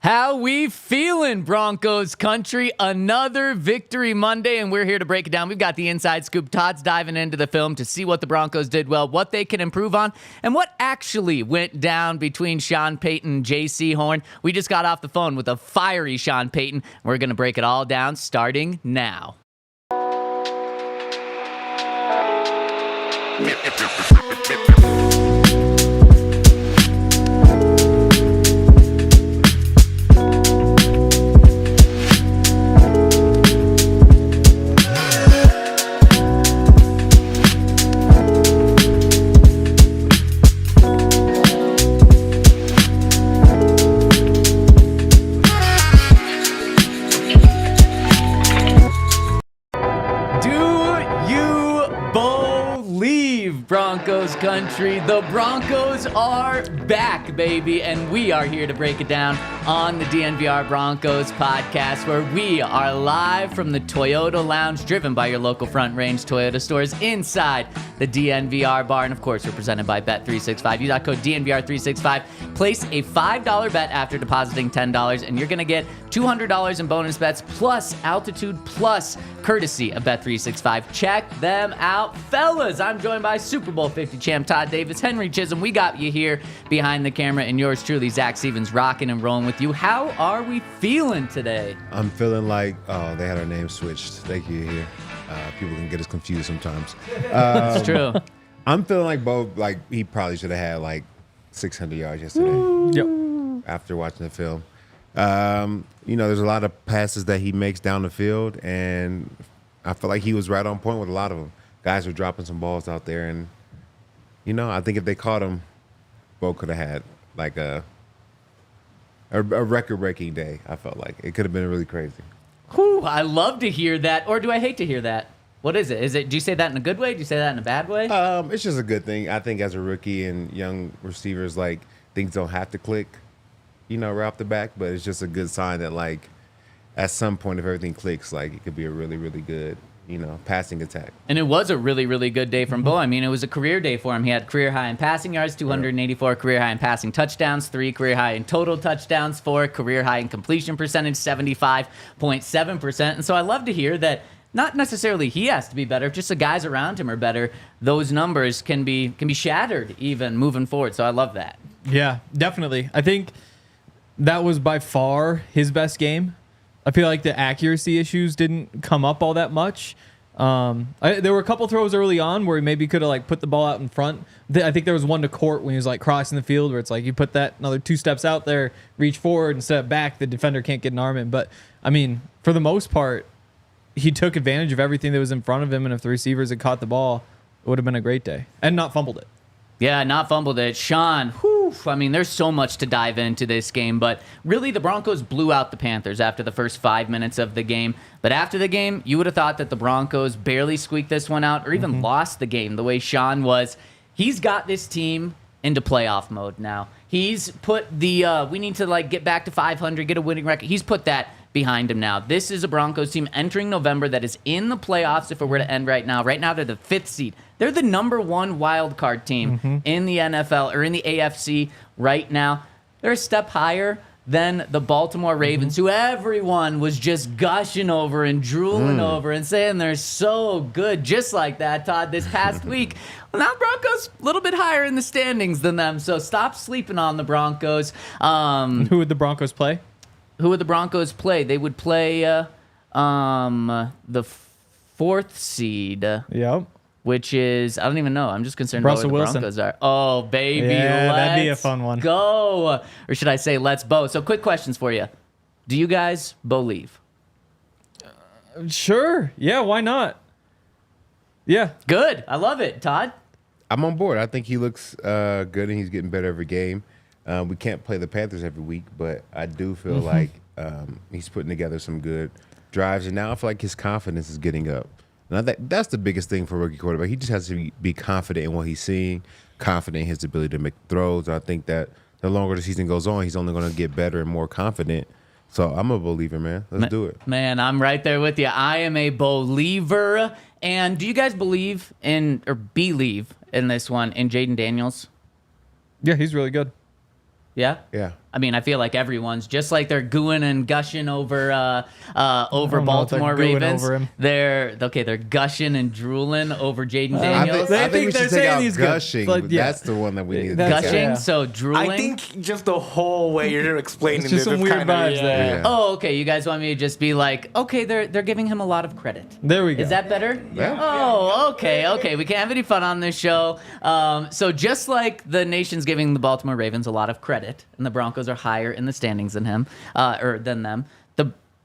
How we feeling, Broncos Country? Another Victory Monday, and we're here to break it down. We've got the inside scoop. Todd's diving into the film to see what the Broncos did well, what they can improve on, and what actually went down between Sean Payton and Jaycee Horn. We just got off the phone with a fiery Sean Payton. We're going to break it all down starting now. Broncos Country, the Broncos are back, baby, and we are here to break it down on the DNVR Broncos Podcast, where we are live from the Toyota Lounge, driven by your local Front Range Toyota stores inside the DNVR Bar, and of course, we're presented by Bet365. Use that code DNVR365. Place a $5 bet after depositing $10, and you're going to get $200 in bonus bets, plus altitude, plus courtesy of Bet365. Check them out, fellas. I'm joined by Super Bowl 50 champ Todd Davis, Henry Chisholm. We got you here behind the camera, and yours truly, Zach Stevens, rocking and rolling with you. How are we feeling today? I'm feeling like, they had our name switched. Thank you here. People can get us confused sometimes. It's true. I'm feeling like Bo, like he probably should have had like 600 yards yesterday. Yep. After watching the film. There's a lot of passes that he makes down the field, and I feel like he was right on point with a lot of them. Guys were dropping some balls out there, and, I think if they caught him, Bo could have had like a record-breaking day, I felt like. It could have been really crazy. Whew, I love to hear that, or do I hate to hear that? What is it? Do you say that in a good way? Do you say that in a bad way? It's just a good thing. I think as a rookie and young receivers, like, things don't have to click, right off the back, but it's just a good sign that, like, at some point, if everything clicks, like, it could be a really, really good, passing attack. And it was a really, really good day from Bo. I mean, it was a career day for him. He had career high in passing yards, 284, career high in passing touchdowns, 3, career high in total touchdowns, 4, career high in completion percentage, 75.7%. And so I love to hear that not necessarily he has to be better, just the guys around him are better. Those numbers can be shattered even moving forward. So I love that. Yeah, definitely. I think that was by far his best game. I feel like the accuracy issues didn't come up all that much. There were a couple throws early on where he maybe could have like put the ball out in front. I think there was one to Court when he was like crossing the field where it's like you put that another 2 steps out there, reach forward and step back, the defender can't get an arm in. But I mean, for the most part, he took advantage of everything that was in front of him, and if the receivers had caught the ball, it would have been a great day and not fumbled it. Yeah, not fumbled it. Sean, whew, I mean, there's so much to dive into this game, but really the Broncos blew out the Panthers after the first 5 minutes of the game. But after the game, you would have thought that the Broncos barely squeaked this one out or even lost the game the way Sean was. He's got this team into playoff mode now. He's put the, we need to like get back to 500, get a winning record. He's put that behind him now. This is a Broncos team entering November that is in the playoffs if it were to end right now. Right now, they're the 5th seed. They're the number 1 wild card team in the NFL or in the AFC right now. They're a step higher than the Baltimore Ravens, who everyone was just gushing over and drooling over and saying they're so good, just like that, Todd, this past week. Well, now Broncos a little bit higher in the standings than them, so stop sleeping on the Broncos. Who would the Broncos play? Who would the Broncos play? They would play the 4th seed. Yep. Which is, I don't even know. I'm just concerned about where the Broncos are. Oh, baby. Yeah, that'd be a let's fun one. Go. Or should I say, let's Bo. So quick questions for you. Do you guys Bo-lieve? Sure. Yeah, why not? Yeah. Good. I love it. Todd? I'm on board. I think he looks good, and he's getting better every game. We can't play the Panthers every week, but I do feel like he's putting together some good drives, and now I feel like his confidence is getting up. And that's the biggest thing for a rookie quarterback. He just has to be confident in what he's seeing, confident in his ability to make throws. I think that the longer the season goes on, he's only going to get better and more confident. So I'm a believer, man. Let's do it. Man, I'm right there with you. I am a believer. And do you guys believe in this one in Jaden Daniels? Yeah, he's really good. Yeah? Yeah. I mean, I feel like everyone's just like they're gooing and gushing over Baltimore Ravens. Over him. They're gushing and drooling over Jaden Daniels. I think we they're should take saying out he's good, gushing. but yeah. That's the one that we need to That's- take Gushing, out. so drooling. I think just the whole way you're explaining It's just this some is weird kind of vibes there. Yeah. Oh, okay. You guys want me to just be like, okay, they're giving him a lot of credit. There we go. Is that better? Yeah. Oh, okay. We can't have any fun on this show. So just like the nation's giving the Baltimore Ravens a lot of credit, and the Broncos are higher in the standings than than them,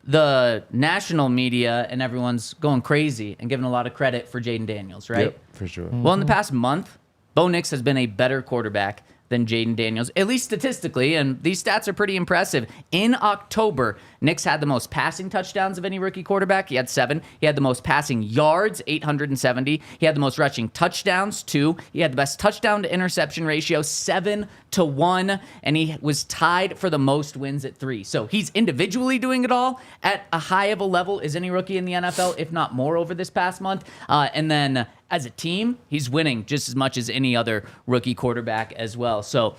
the national media and everyone's going crazy and giving a lot of credit for Jaden Daniels, right? Yep, for sure. Well, in the past month, Bo Nix has been a better quarterback than Jaden Daniels, at least statistically, and these stats are pretty impressive. In October, Nix had the most passing touchdowns of any rookie quarterback. He had 7. He had the most passing yards, 870. He had the most rushing touchdowns, 2. He had the best touchdown to interception ratio, 7-1, and he was tied for the most wins at 3. So he's individually doing it all at a high of a level as any rookie in the NFL, if not more over this past month. And then as a team, he's winning just as much as any other rookie quarterback as well. So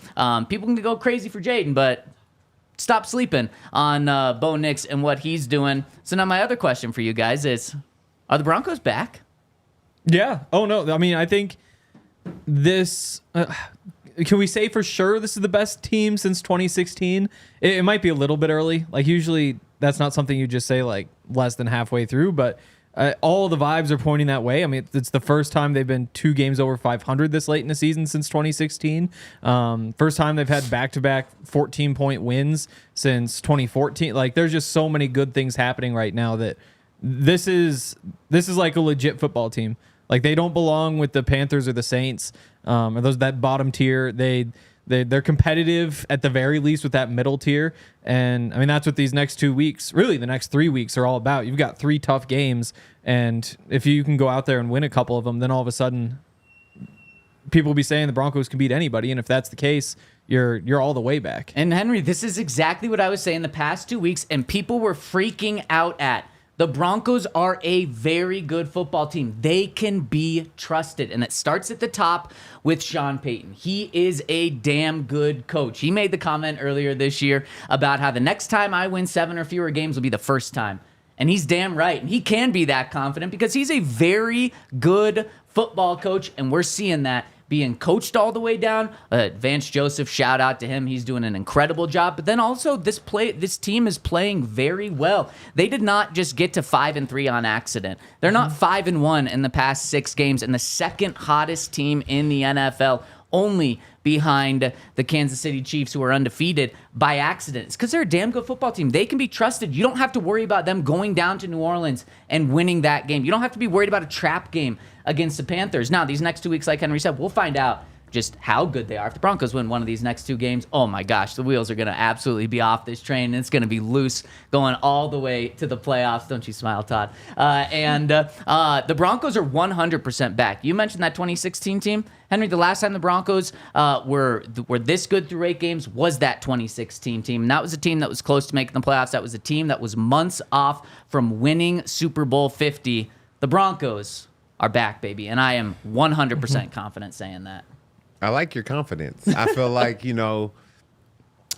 people can go crazy for Jaden, but stop sleeping on Bo Nix and what he's doing. So now my other question for you guys is, are the Broncos back? Yeah. Oh, no. I mean, I think this... can we say for sure this is the best team since 2016? It might be a little bit early. Like, usually that's not something you just say, like, less than halfway through, but... all the vibes are pointing that way. I mean, it's the first time they've been 2 games over 500 this late in the season since 2016. First time they've had back-to-back 14-point wins since 2014. Like, there's just so many good things happening right now that this is like a legit football team. Like, they don't belong with the Panthers or the Saints or that bottom tier. They're competitive at the very least with that middle tier. And I mean, that's what these next 2 weeks, really the next 3 weeks are all about. You've got 3 tough games. And if you can go out there and win a couple of them, then all of a sudden people will be saying the Broncos can beat anybody. And if that's the case, you're all the way back. And Henry, this is exactly what I was saying the past 2 weeks, and people were freaking out at. The Broncos are a very good football team. They can be trusted, and it starts at the top with Sean Payton. He is a damn good coach. He made the comment earlier this year about how the next time I win 7 or fewer games will be the first time. And he's damn right. And he can be that confident because he's a very good football coach, and we're seeing that being coached all the way down. Vance Joseph, shout out to him. He's doing an incredible job. But then also this team is playing very well. They did not just get to 5-3 on accident. They're not 5-1 in the past 6 games, and the second hottest team in the NFL, only behind the Kansas City Chiefs, who are undefeated by accident. It's because they're a damn good football team. They can be trusted. You don't have to worry about them going down to New Orleans and winning that game. You don't have to be worried about a trap game against the Panthers. Now, these next 2 weeks, like Henry said, we'll find out just how good they are. If the Broncos win one of these next 2 games, oh my gosh, the wheels are going to absolutely be off this train, and it's going to be loose going all the way to the playoffs. Don't you smile, Todd. The Broncos are 100% back. You mentioned that 2016 team. Henry, the last time the Broncos were this good through 8 games was that 2016 team. And that was a team that was close to making the playoffs. That was a team that was months off from winning Super Bowl 50. The Broncos are back, baby, and I am 100% confident saying that. I like your confidence. I feel like,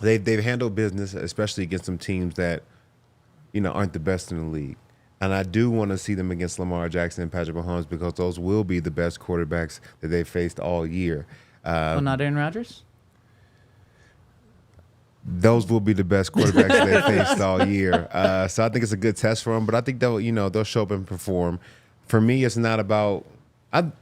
they've handled business, especially against some teams that, aren't the best in the league. And I do want to see them against Lamar Jackson and Patrick Mahomes because those will be the best quarterbacks that they've faced all year. Not Aaron Rodgers? Those will be the best quarterbacks they faced all year. So I think it's a good test for them. But I think they'll show up and perform. For me, it's not about.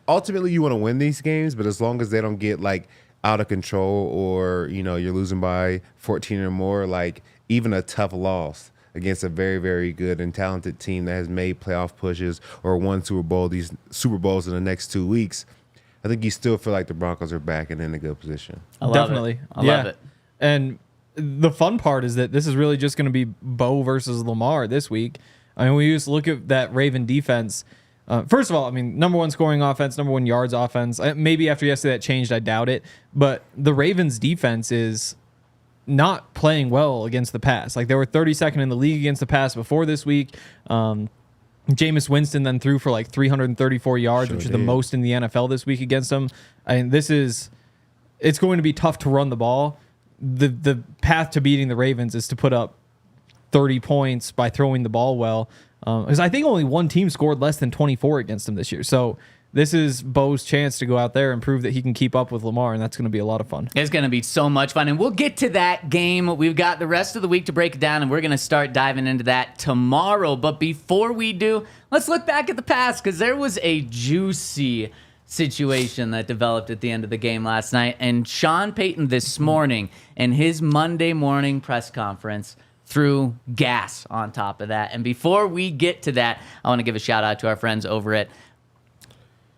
Ultimately, you want to win these games, but as long as they don't get like out of control or you're losing by 14 or more, like even a tough loss against a very, very good and talented team that has made playoff pushes or won these Super Bowls in the next 2 weeks, I think you still feel like the Broncos are back and in a good position. I love Definitely. it. I love it. And the fun part is that this is really just going to be Bo versus Lamar this week. I mean, we just look at that Raven defense. First of all, I mean, number 1 scoring offense, number 1 yards offense. Maybe after yesterday that changed, I doubt it. But the Ravens defense is not playing well against the pass. Like, they were 32nd in the league against the pass before this week. Jameis Winston then threw for like 334 yards, which is the most in the NFL this week against them. I mean, it's going to be tough to run the ball. the path to beating the Ravens is to put up 30 points by throwing the ball well. Because I think only one team scored less than 24 against them this year. So this is Bo's chance to go out there and prove that he can keep up with Lamar, and that's going to be a lot of fun. It's going to be so much fun, and we'll get to that game. We've got the rest of the week to break it down, and we're going to start diving into that tomorrow. But before we do, let's look back at the past, because there was a juicy situation that developed at the end of the game last night, and Sean Payton this morning in his Monday morning press conference threw gas on top of that. And before we get to that, I want to give a shout out to our friends over at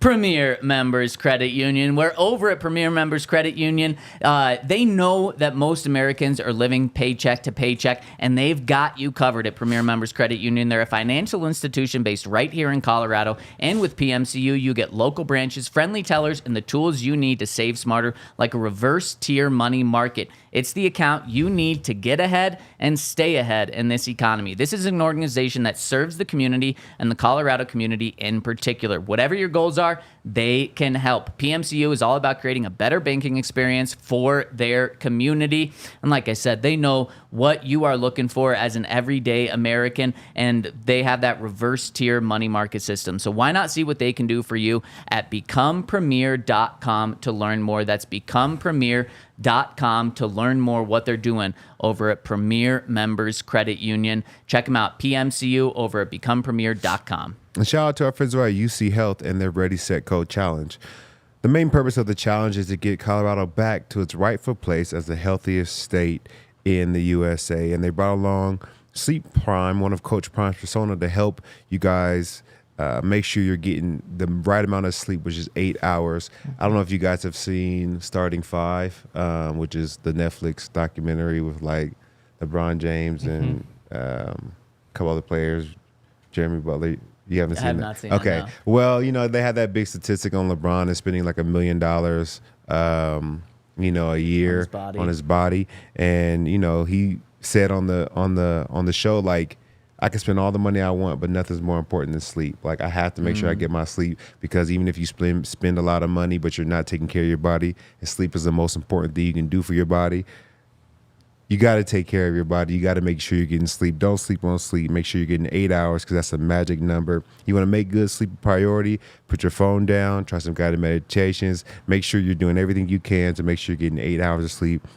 Premier Members Credit Union. We're over at Premier Members Credit Union. They know that most Americans are living paycheck to paycheck, and they've got you covered at Premier Members Credit Union. They're a financial institution based right here in Colorado, and with PMCU, you get local branches, friendly tellers, and the tools you need to save smarter, like a reverse tier money market. It's the account you need to get ahead and stay ahead in this economy. This is an organization that serves the community and the Colorado community in particular. Whatever your goals are, they can help. PMCU is all about creating a better banking experience for their community. And like I said, they know what you are looking for as an everyday American, and they have that reverse tier money market system. So why not see what they can do for you at becomepremier.com to learn more. That's becomepremier.com to learn more what they're doing over at Premier Members Credit Union. Check them out, PMCU, over at becomepremier.com. And shout out to our friends over at UC Health and their Ready, Set, Go challenge. The main purpose of the challenge is to get Colorado back to its rightful place as the healthiest state in the USA. And they brought along Sleep Prime, one of Coach Prime's persona, to help you guys make sure you're getting the right amount of sleep, which is 8 hours. I don't know if you guys have seen Starting Five, which is the Netflix documentary with like LeBron James and a couple other players, Jeremy Butler. You haven't seen I have that? not seen Okay. it, no. Well, they had that big statistic on LeBron and spending like $1 million, a year on his body. And, he said on the show, like, I can spend all the money I want, but nothing's more important than sleep. Like, I have to make sure I get my sleep, because even if you spend a lot of money, but you're not taking care of your body, and sleep is the most important thing you can do for your body, you got to take care of your body. You got to make sure you're getting sleep. Don't sleep on sleep. Make sure you're getting 8 hours, because that's a magic number. You want to make good sleep a priority, put your phone down, try some guided meditations. Make sure you're doing everything you can to make sure you're getting 8 hours of sleep.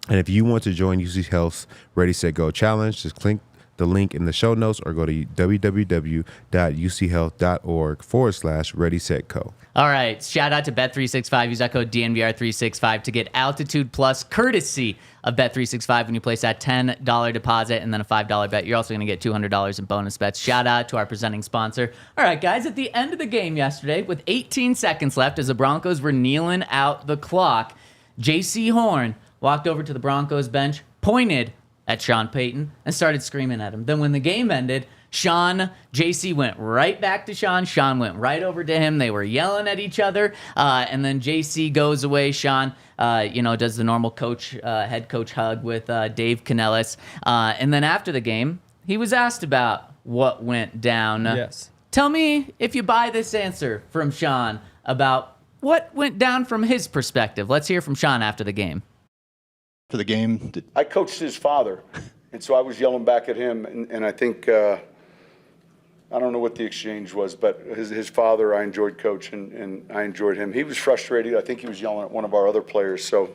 And if you want to join UC Health's Ready, Set, Go challenge, just click the link in the show notes or go to www.uchealth.org/Ready, Set, Go. All right. Shout out to Bet365. Use that code DNVR365 to get Altitude Plus courtesy of Bet365 when you place that $10 deposit and then a $5 bet. You're also going to get $200 in bonus bets. Shout out to our presenting sponsor. All right, guys, at the end of the game yesterday, with 18 seconds left as the Broncos were kneeling out the clock, Jaycee Horn walked over to the Broncos bench, pointed at Sean Payton, and started screaming at him. Then when the game ended, Jaycee went right back to Sean. Sean went right over to him. They were yelling at each other. And then Jaycee goes away. Sean, does the normal head coach hug with Dave Canellis. And then after the game, he was asked about what went down. Yes. Tell me if you buy this answer from Sean about what went down from his perspective. Let's hear from Sean after the game. For the game, I coached his father, and so I was yelling back at him, and I think I don't know what the exchange was, but his father I enjoyed coaching, and I enjoyed him. He was frustrated. I think he was yelling at one of our other players, so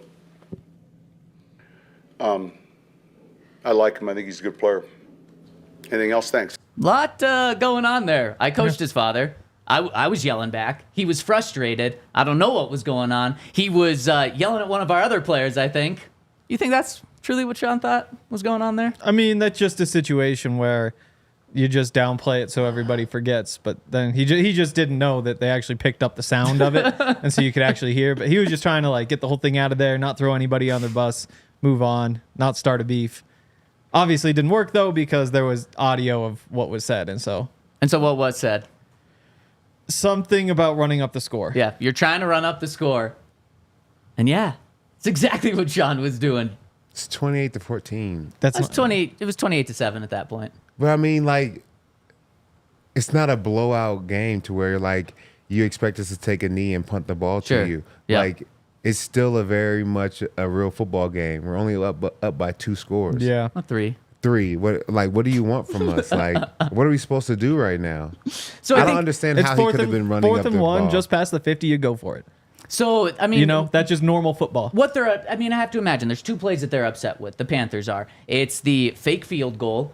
I like him. I think he's a good player. Anything else? Thanks. Lot going on there. I coached his father. I was yelling back. He was frustrated. I don't know what was going on. He was yelling at one of our other players, I think. You think that's truly what Sean thought was going on there? I mean, that's just a situation where you just downplay it so everybody forgets. But then he just didn't know that they actually picked up the sound of it, and so you could actually hear. But he was just trying to get the whole thing out of there, not throw anybody on their bus, move on, not start a beef. Obviously, it didn't work though, because there was audio of what was said, and so what was said? Something about running up the score. Yeah, you're trying to run up the score, and yeah. It's exactly what Sean was doing. It's 28-14. That's 20. It was 28-7 at that point. But I mean, it's not a blowout game to where you expect us to take a knee and punt the ball Sure. to you. Yeah. it's still a very much a real football game. We're only up by 2 scores. Yeah. A 3. 3. What do you want from us? Like, what are we supposed to do right now? So I think don't understand It's how he fourth could have and been running fourth up and the one, ball. just past the 50, you go for it. So, I mean, That's just normal football. what I have to imagine there's 2 plays that they're upset with. The Panthers are. It's the fake field goal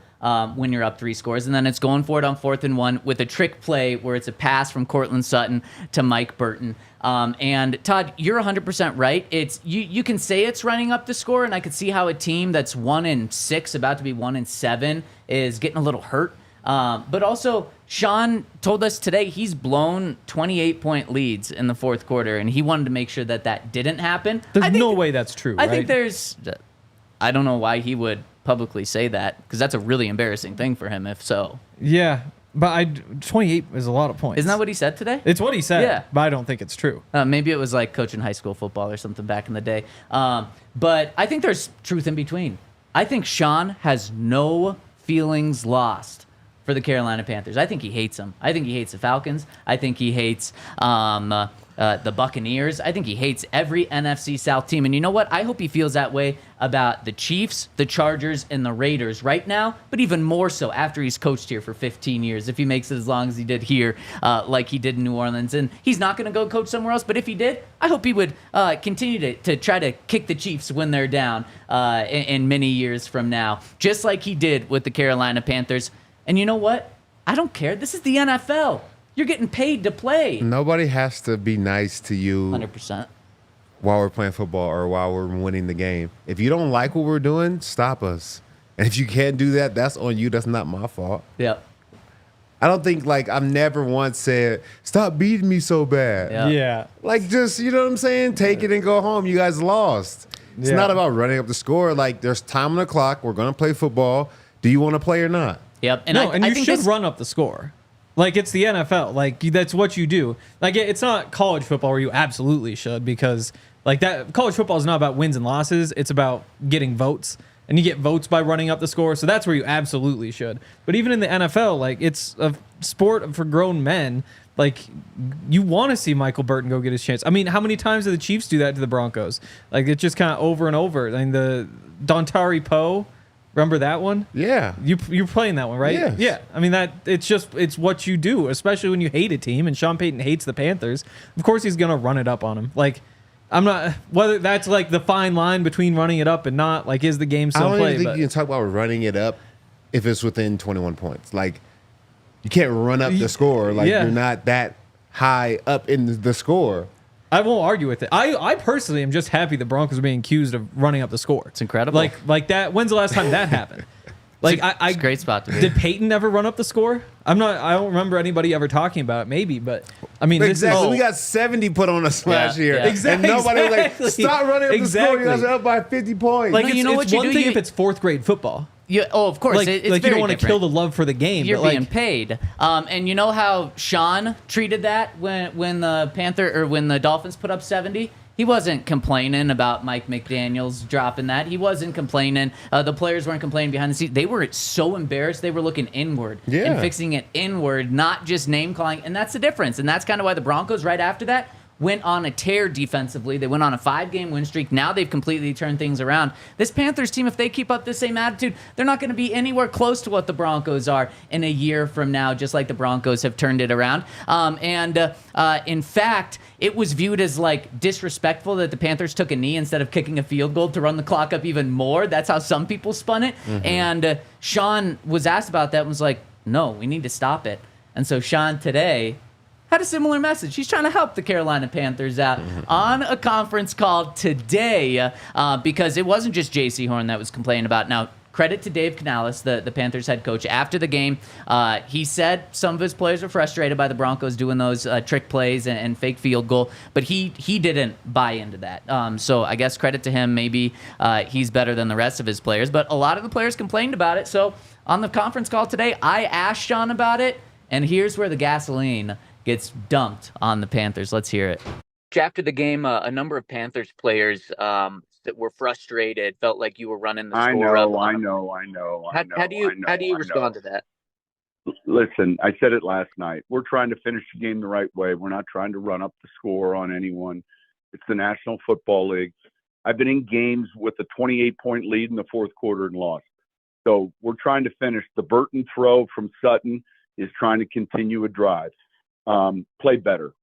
when you're up 3 scores, and then it's going for it on 4th and 1 with a trick play where it's a pass from Courtland Sutton to Mike Burton. And Todd, you're 100% right. It's you can say it's running up the score, and I could see how a team that's 1-6, about to be 1-7, is getting a little hurt. But also, Sean told us today he's blown 28-point leads in the 4th quarter, and he wanted to make sure that didn't happen. There's no way that's true, I right? think I don't know why he would publicly say that, because that's a really embarrassing thing for him if so. Yeah, but 28 is a lot of points. Isn't that what he said today? It's what he said, Yeah. but I don't think it's true. Maybe it was like coaching high school football or something back in the day. But I think there's truth in between. I think Sean has no feelings lost for the Carolina Panthers. I think he hates them. I think he hates the Falcons. I think he hates the Buccaneers. I think he hates every NFC South team. And you know what? I hope he feels that way about the Chiefs, the Chargers, and the Raiders right now, but even more so after he's coached here for 15 years, if he makes it as long as he did here, like he did in New Orleans. And he's not going to go coach somewhere else, but if he did, I hope he would continue to try to kick the Chiefs when they're down in many years from now, just like he did with the Carolina Panthers. And you know what? I don't care. This is the NFL. You're getting paid to play. Nobody has to be nice to you 100%. while we're playing football or while we're winning the game. If you don't like what we're doing, stop us. And if you can't do that, that's on you. That's not my fault. Yep. I don't think, I've never once said, stop beating me so bad. Yeah. Yeah. Just, you know what I'm saying? Take it and go home. You guys lost. It's Yeah. not about running up the score. There's time on the clock. We're going to play football. Do you want to play or not? Yep. And I you think should this- run up the score. It's the NFL. That's what you do. It's not college football where you absolutely should, because that college football is not about wins and losses. It's about getting votes, and you get votes by running up the score. So that's where you absolutely should. But even in the NFL, it's a sport for grown men. You want to see Michael Burton go get his chance. I mean, how many times did the Chiefs do that to the Broncos? It's just kind of over and over. The Dontari Poe. Remember that one? Yeah. You're playing that one, right? Yes. Yeah. I mean, it's what you do, especially when you hate a team, and Sean Payton hates the Panthers. Of course he's gonna run it up on him. I'm not, whether that's the fine line between running it up and not, is the game I still don't played? even think you can talk about running it up if it's within 21 points. You can't run up the score. Yeah. You're not that high up in the score. I won't argue with it. I personally am just happy the Broncos are being accused of running up the score. It's incredible. Like that. When's the last time that happened? It's a great spot to be. Did Peyton ever run up the score? I don't remember anybody ever talking about it. Maybe, but I mean, Exactly. We got 70 put on us last year. yeah. Exactly. And nobody was Exactly. stop running up the score. You guys Exactly. are up by 50 points. No, it's, you know it's what you one do? thing You- if it's 4th grade football. Of course. It's you very don't want to different. kill the love for the game. You're but being paid. And you know how Sean treated that when the Dolphins put up 70? He wasn't complaining about Mike McDaniels dropping that. He wasn't complaining. The players weren't complaining behind the scenes. They were so embarrassed. They were looking inward and fixing it inward, not just name calling. And that's the difference. And that's kind of why the Broncos right after that went on a tear defensively. They went on a 5-game win streak. Now they've completely turned things around. This Panthers team, if they keep up the same attitude, they're not going to be anywhere close to what the Broncos are in a year from now, just like the Broncos have turned it around. In fact, it was viewed as disrespectful that the Panthers took a knee instead of kicking a field goal to run the clock up even more. That's how some people spun it. Mm-hmm. And Sean was asked about that and was like, no, we need to stop it. And so Sean today had a similar message. He's trying to help the Carolina Panthers out on a conference call today because it wasn't just Jaycee Horn that was complaining about. Now, credit to Dave Canales, the Panthers head coach. After the game, he said some of his players were frustrated by the Broncos doing those trick plays and fake field goal, but he didn't buy into that. So I guess credit to him. Maybe he's better than the rest of his players, but a lot of the players complained about it. So on the conference call today, I asked Sean about it, and here's where the gasoline gets dumped on the Panthers. Let's hear it. After the game, a number of Panthers players that were frustrated, felt like you were running the score up. I know. How do you respond to that? Listen, I said it last night. We're trying to finish the game the right way. We're not trying to run up the score on anyone. It's the National Football League. I've been in games with a 28-point lead in the fourth quarter and lost. So we're trying to finish. The Burton throw from Sutton is trying to continue a drive. Play better.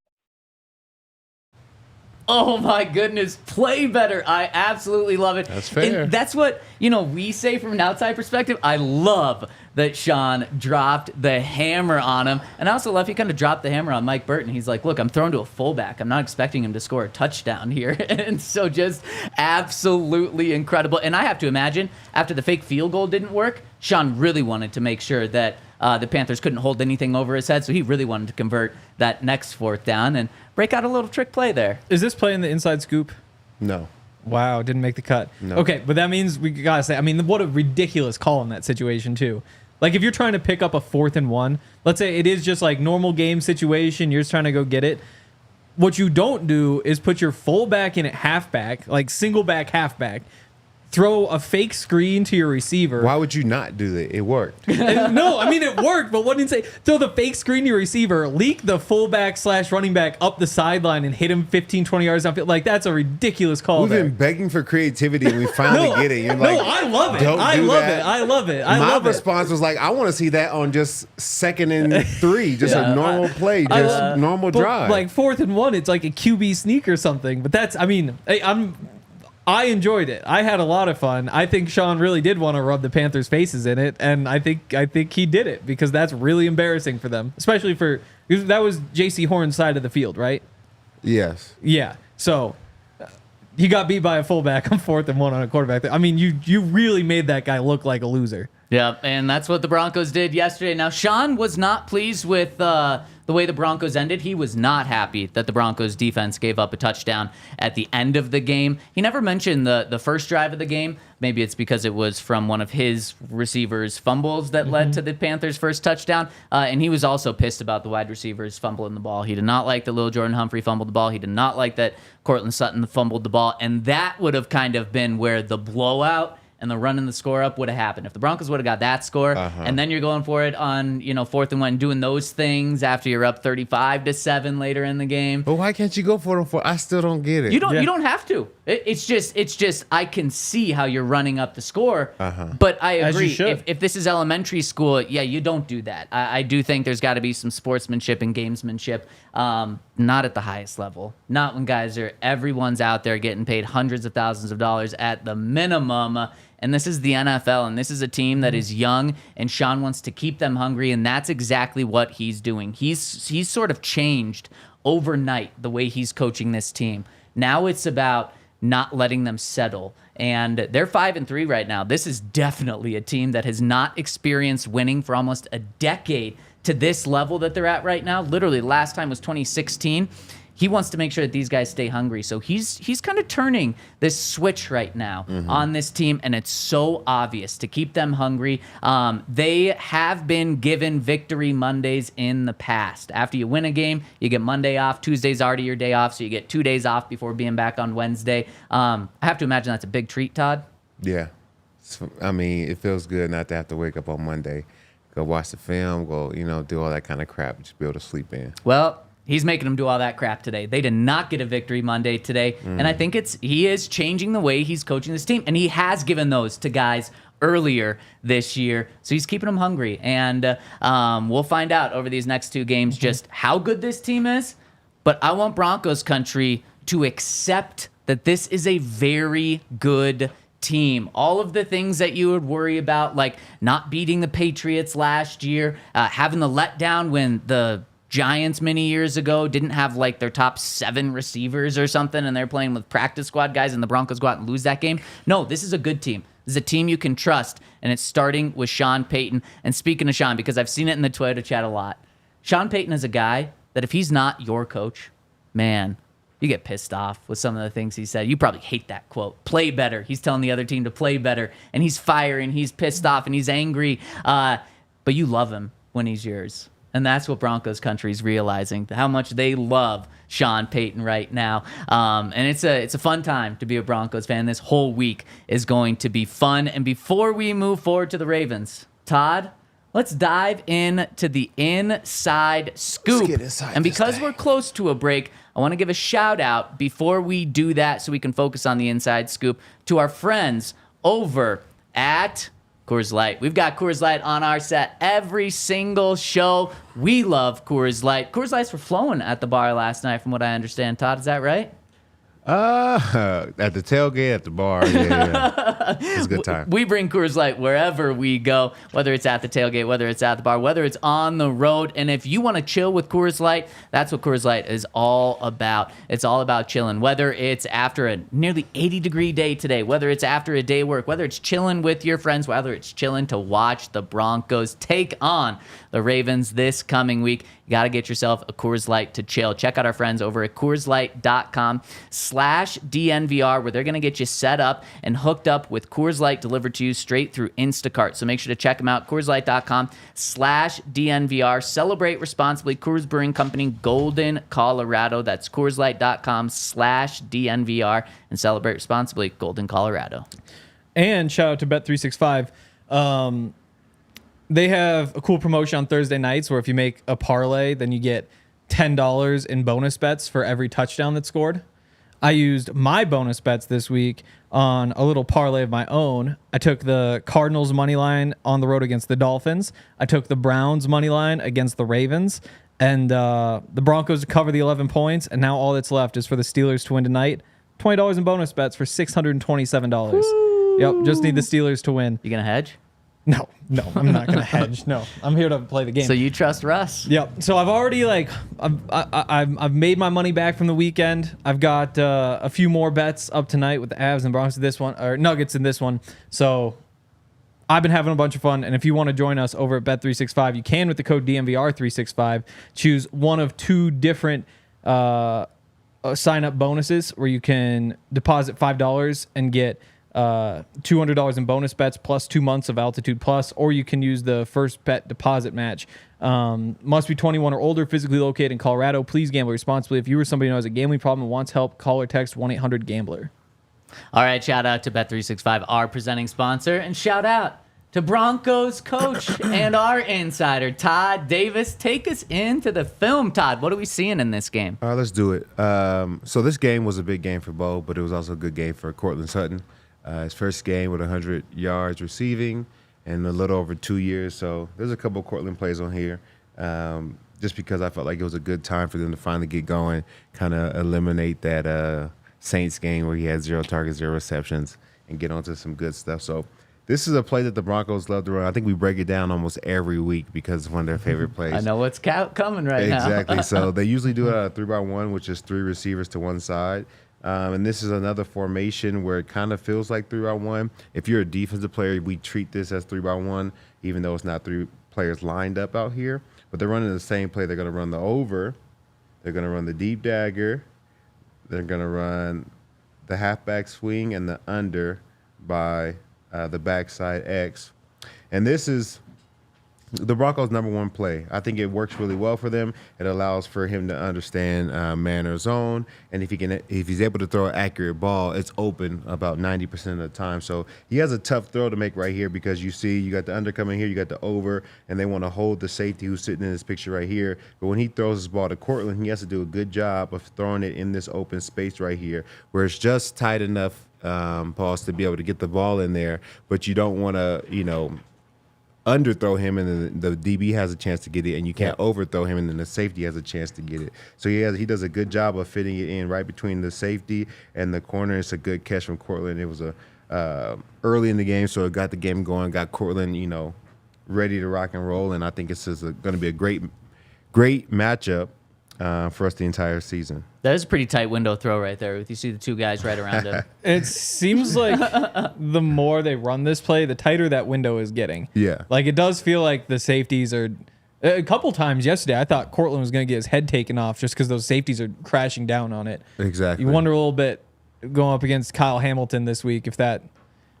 Oh my goodness, play better. I absolutely love it. That's fair. And that's what, we say from an outside perspective. I love that Sean dropped the hammer on him. And I also love he kind of dropped the hammer on Mike Burton. He's like, look, I'm throwing to a fullback. I'm not expecting him to score a touchdown here. And so just absolutely incredible. And I have to imagine after the fake field goal didn't work, Sean really wanted to make sure that the Panthers couldn't hold anything over his head, so he really wanted to convert that next fourth down and break out a little trick play there. Is this play in the inside scoop? No. Wow, didn't make the cut. No. Okay, but that means we gotta say, what a ridiculous call in that situation too. Like if you're trying to pick up a 4th and 1, let's say it is just like normal game situation, you're just trying to go get it. What you don't do is put your fullback in at halfback, like single back halfback, throw a fake screen to your receiver. Why would you not do that? It worked. No, it worked, but what did you say? Throw the fake screen to your receiver, leak the fullback / running back up the sideline and hit him 15, 20 yards downfield. Like, that's a ridiculous call. We've been begging for creativity and we finally get it. You're No, like, I love it. don't I do love that. it. I love it. My response was like, I want to see that on just 2nd and 3, just a normal play, just normal drive. Like 4th and 1, it's like a QB sneak or something. But that's, I enjoyed it. I had a lot of fun. I think Sean really did want to rub the Panthers' faces in it, and I think he did it because that's really embarrassing for them, especially that was Jaycee Horn's side of the field, right? Yes. Yeah. So he got beat by a fullback on 4th and 1 on a quarterback. You really made that guy look like a loser. Yeah, and that's what the Broncos did yesterday. Now, Sean was not pleased with the way the Broncos ended. He was not happy that the Broncos defense gave up a touchdown at the end of the game. He never mentioned the first drive of the game. Maybe it's because it was from one of his receivers' fumbles that led to the Panthers' first touchdown. And he was also pissed about the wide receivers fumbling the ball. He did not like that Lil Jordan Humphrey fumbled the ball. He did not like that Courtland Sutton fumbled the ball. And that would have kind of been where the blowout and the running the score up would have happened. If the Broncos would have got that score, and then you're going for it on 4th and 1, doing those things after you're up 35-7 later in the game. But why can't you go for it? I still don't get it. You don't have to. It's just I can see how you're running up the score. But I agree. If this is elementary school, yeah, you don't do that. I do think there's got to be some sportsmanship and gamesmanship. Not at the highest level. Not when everyone's out there getting paid hundreds of thousands of dollars at the minimum. And this is the NFL, and this is a team that is young, and Sean wants to keep them hungry, and that's exactly what he's doing. He's sort of changed overnight the way he's coaching this team. Now it's about not letting them settle. And they're 5-3 right now. This is definitely a team that has not experienced winning for almost a decade to this level that they're at right now. Literally, last time was 2016. He wants to make sure that these guys stay hungry. So he's kind of turning this switch right now on this team, and it's so obvious to keep them hungry. They have been given victory Mondays in the past. After you win a game, you get Monday off. Tuesday's already your day off, so you get 2 days off before being back on Wednesday. I have to imagine that's a big treat, Todd. Yeah. It feels good not to have to wake up on Monday, go watch the film, go, do all that kind of crap, just be able to sleep in. Well, he's making them do all that crap today. They did not get a victory Monday today. And I think he is changing the way he's coaching this team. And he has given those to guys earlier this year. So he's keeping them hungry. And we'll find out over these next 2 games just how good this team is. But I want Broncos Country to accept that this is a very good team. All of the things that you would worry about, like not beating the Patriots last year, having the letdown when the Giants many years ago didn't have like their top 7 receivers or something, and they're playing with practice squad guys, and the Broncos go out and lose that game. No, this is a good team. This is a team you can trust, and it's starting with Sean Payton. And speaking of Sean, because I've seen it in the Twitter chat a lot, Sean Payton is a guy that if he's not your coach, man, you get pissed off with some of the things he said. You probably hate that quote. Play better. He's telling the other team to play better, and he's firing, he's pissed off, and he's angry. But you love him when he's yours. And that's what Broncos Country is realizing, how much they love Sean Payton right now. And it's a fun time to be a Broncos fan. This whole week is going to be fun. And before we move forward to the Ravens, Todd, Let's dive into the inside scoop. get inside And this because thing. we're close to a break, I want to give a shout out before we do that so we can focus on the inside scoop to our friends over at Coors Light. We've got Coors Light on our set every single show. We love Coors Light. Coors Lights were flowing at the bar last night from what I understand. Todd, is that right? At the tailgate, at the bar, yeah. It's a good time. We bring Coors Light wherever we go, whether it's at the tailgate, whether it's at the bar, whether it's on the road. And if you want to chill with Coors Light, that's what Coors Light is all about. It's all about chilling, whether it's after a nearly 80-degree day today, whether it's after a day work, whether it's chilling with your friends, whether it's chilling to watch the Broncos take on the Ravens this coming week. You got to get yourself a Coors Light to chill. Check out our friends over at CoorsLight.com/DNVR, where they're going to get you set up and hooked up with Coors Light delivered to you straight through Instacart. So make sure to check them out, CoorsLight.com/DNVR. Celebrate responsibly. Coors Brewing Company, Golden, Colorado. That's CoorsLight.com/DNVR. And celebrate responsibly, Golden, Colorado. And shout out to Bet365. They have a cool promotion on Thursday nights where if you make a parlay, then you get $10 in bonus bets for every touchdown that's scored. I used my bonus bets this week on a little parlay of my own. I took the Cardinals money line on the road against the Dolphins. I took the Browns money line against the Ravens, and the Broncos to cover the 11 points. And now all that's left is for the Steelers to win tonight. $20 in bonus bets for $627. Yep, just need the Steelers to win. You going to hedge? No, I'm not gonna hedge. No, I'm here to play the game. So you trust Russ? Yep. So I've already I've made my money back from the weekend. I've got a few more bets up tonight with the Avs and Broncos in this one, or Nuggets in this one. So I've been having a bunch of fun. And if you want to join us over at Bet365, you can with the code DNVR365. Choose one of two different sign up bonuses where you can deposit $5 and get $200 in bonus bets plus 2 months of Altitude Plus, or you can use the first bet deposit match. Must be 21 or older, physically located in Colorado. Please gamble responsibly. If you or somebody who has a gambling problem and wants help, call or text 1-800-GAMBLER. All right, shout out to Bet365, our presenting sponsor, and shout out to Broncos coach and our insider, Todd Davis. Take us into the film, Todd. What are we seeing in this game? All right, let's do it. So this game was a big game for Bo, but it was also a good game for Courtland Sutton. His first game with 100 yards receiving in a little over 2 years. So there's a couple of Courtland plays on here just because I felt like it was a good time for them to finally get going, kind of eliminate that Saints game where he had 0 targets, 0 receptions, and get onto some good stuff. So this is a play that the Broncos love to run. I think we break it down almost every week because it's one of their favorite plays. I know what's coming right now. Exactly. So they usually do it out of 3-by-1, which is 3 receivers to one side. And this is another formation where it kind of feels like 3-by-1. If you're a defensive player, we treat this as 3-by-1, even though it's not 3 players lined up out here. But they're running the same play. They're going to run the over. They're going to run the deep dagger. They're going to run the halfback swing and the under by the backside X. And this is the Broncos' #1 play. I think it works really well for them. It allows for him to understand man or zone, and if he's able to throw an accurate ball, it's open about 90% of the time. So he has a tough throw to make right here because you see you got the under coming here, you got the over, and they want to hold the safety who's sitting in this picture right here. But when he throws his ball to Courtland, he has to do a good job of throwing it in this open space right here where it's just tight enough, Pauls, to be able to get the ball in there, but you don't want to, underthrow him, and the DB has a chance to get it, and you can't overthrow him, and then the safety has a chance to get it. So he does a good job of fitting it in right between the safety and the corner. It's a good catch from Courtland. It was early in the game, so it got the game going, got Courtland, ready to rock and roll, and I think it's just going to be a great matchup for us the entire season. That is a pretty tight window throw right there. You see the two guys right around him. It seems like the more they run this play, the tighter that window is getting. Yeah. Like it does feel like the safeties are. A couple times yesterday, I thought Courtland was going to get his head taken off just because those safeties are crashing down on it. Exactly. You wonder a little bit going up against Kyle Hamilton this week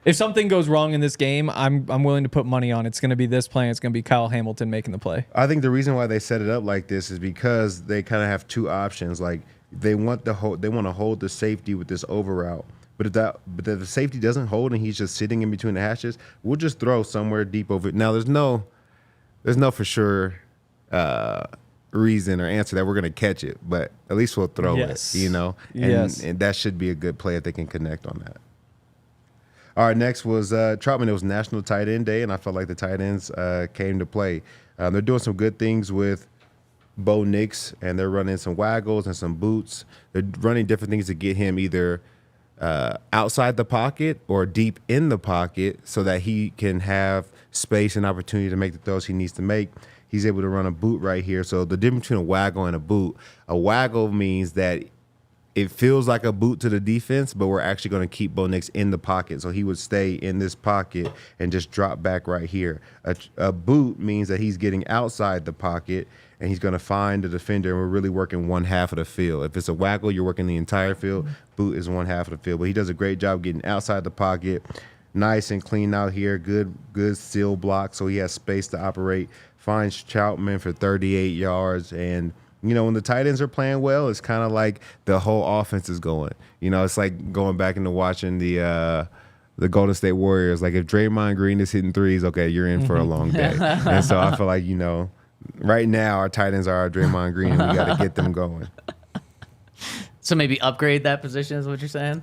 if something goes wrong in this game, I'm willing to put money on it's going to be this play. And it's going to be Kyle Hamilton making the play. I think the reason why they set it up like this is because they kind of have two options. Like they want to hold the safety with this over route. But if the safety doesn't hold and he's just sitting in between the hashes, we'll just throw somewhere deep over it. Now there's no there's no for sure reason or answer that we're going to catch it, but at least we'll throw Yes. it, you know? And, Yes. and that should be a good play if they can connect on that. All right, next was Troutman. It was National Tight End Day, and I felt like the tight ends came to play. They're doing some good things with Bo Nix, and they're running some waggles and some boots. They're running different things to get him either outside the pocket or deep in the pocket so that he can have space and opportunity to make the throws he needs to make. He's able to run a boot right here. So the difference between a waggle and a waggle means that it feels like a boot to the defense, but we're actually going to keep Bo Nix in the pocket. So he would stay in this pocket and just drop back right here. A boot means that he's getting outside the pocket and he's going to find the defender, and we're really working one half of the field. If it's a waggle, you're working the entire field. Boot is one half of the field. But he does a great job getting outside the pocket, nice and clean out here, good seal block, so he has space to operate. Finds Troutman for 38 yards, and you know, when the tight ends are playing well, it's kind of like the whole offense is going. You know, it's like going back into watching the Golden State Warriors. Like if Draymond Green is hitting threes, okay, you're in for a long day. And so I feel like, you know, right now our tight ends are our Draymond Green, and we got to get them going. So maybe upgrade that position is what you're saying?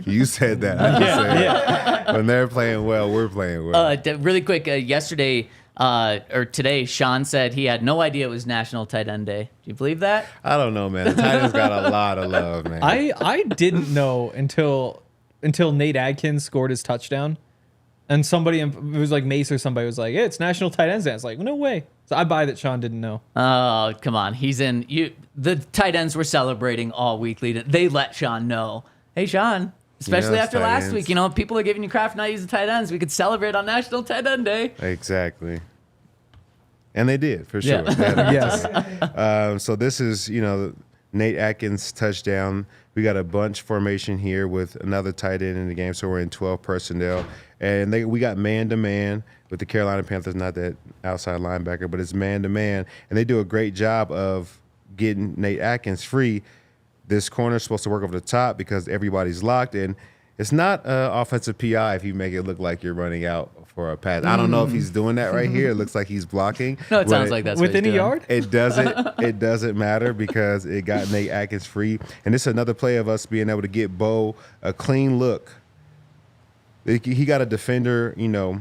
You said that. I just said when they're playing well, we're playing well. Really quick, yesterday or today, Sean said he had no idea it was National Tight End Day. Do you believe that? I don't know, man. The tight ends got a lot of love, man. I didn't know until Nate Adkins scored his touchdown, and somebody, it was like Mace or somebody was like, "Yeah, it's National Tight Ends Day." I was like, "No way." So I buy that Sean didn't know. Oh, come on. He's in. The tight ends were celebrating all week. They let Sean know. Hey, Sean, especially after last week, you know, people are giving you crap for not using tight ends. We could celebrate on National Tight End Day. Exactly. And they did, for sure. Yeah. Yes. So this is, you know, Nate Atkins' touchdown. We got a bunch formation here with another tight end in the game, so we're in 12 personnel. And we got man-to-man with the Carolina Panthers, not that outside linebacker, but it's man-to-man. And they do a great job of getting Nate Atkins free. This corner is supposed to work over the top because everybody's locked. And it's not offensive PI if you make it look like you're running out for a pass. I don't know if he's doing that right here. It looks like he's blocking. No, it sounds like that's within what he's a doing. yard. It doesn't matter because it got Nate Atkins free. And this is another play of us being able to get Bo a clean look. He got a defender, you know,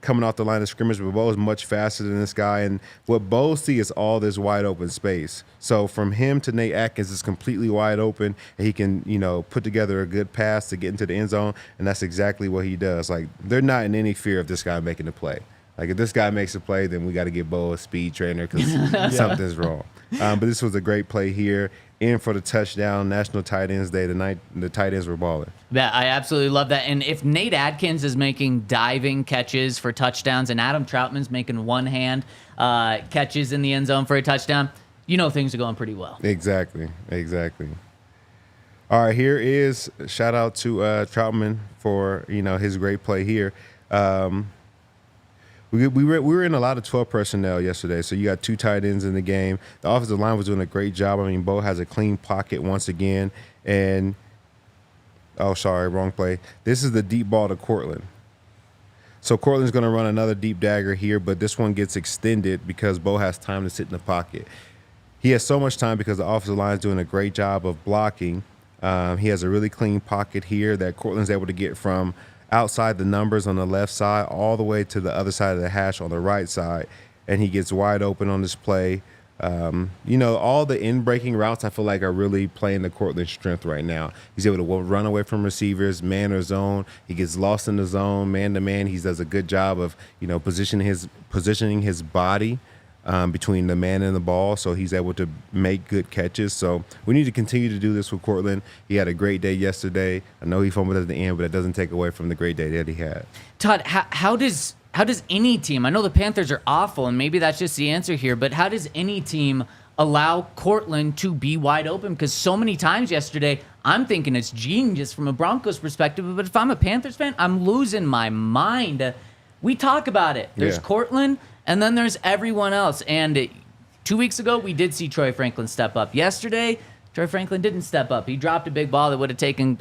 coming off the line of scrimmage, but Bo is much faster than this guy. And what Bo sees is all this wide open space. So from him to Nate Atkins is completely wide open, and he can, you know, put together a good pass to get into the end zone, and that's exactly what he does. Like, they're not in any fear of this guy making the play. Like, if this guy makes a play, then we got to get Bo a speed trainer because something's wrong. But this was a great play here. In for the touchdown, National Tight Ends Day. The tight ends were balling. Yeah, I absolutely love that. And if Nate Adkins is making diving catches for touchdowns and Adam Troutman's making one-hand catches in the end zone for a touchdown, you know things are going pretty well. Exactly. All right, here is a shout out to Troutman for, you know, his great play here. We were in a lot of 12 personnel yesterday, so you got two tight ends in the game. The offensive line was doing a great job. I mean, Bo has a clean pocket once again. And, oh, sorry, wrong play. This is the deep ball to Courtland. So Courtland's going to run another deep dagger here, but this one gets extended because Bo has time to sit in the pocket. He has so much time because the offensive line is doing a great job of blocking. He has a really clean pocket here that Courtland's able to get from outside the numbers on the left side all the way to the other side of the hash on the right side, and he gets wide open on this play. You know, all the in-breaking routes I feel like are really playing the Courtland strength right now. He's able to run away from receivers, man or zone. He gets lost in the zone, man-to-man. He does a good job of, you know, positioning his body between the man and the ball, so he's able to make good catches. So we need to continue to do this with Courtland. He had a great day yesterday. I know he fumbled at the end, but it doesn't take away from the great day that he had. Todd, how does any team, I know the Panthers are awful, and maybe that's just the answer here, but how does any team allow Courtland to be wide open? Because so many times yesterday, I'm thinking it's genius from a Broncos perspective, but if I'm a Panthers fan, I'm losing my mind. We talk about it. There's Courtland, and then there's everyone else. And 2 weeks ago, we did see Troy Franklin step up. Yesterday, Troy Franklin didn't step up. He dropped a big ball that would have taken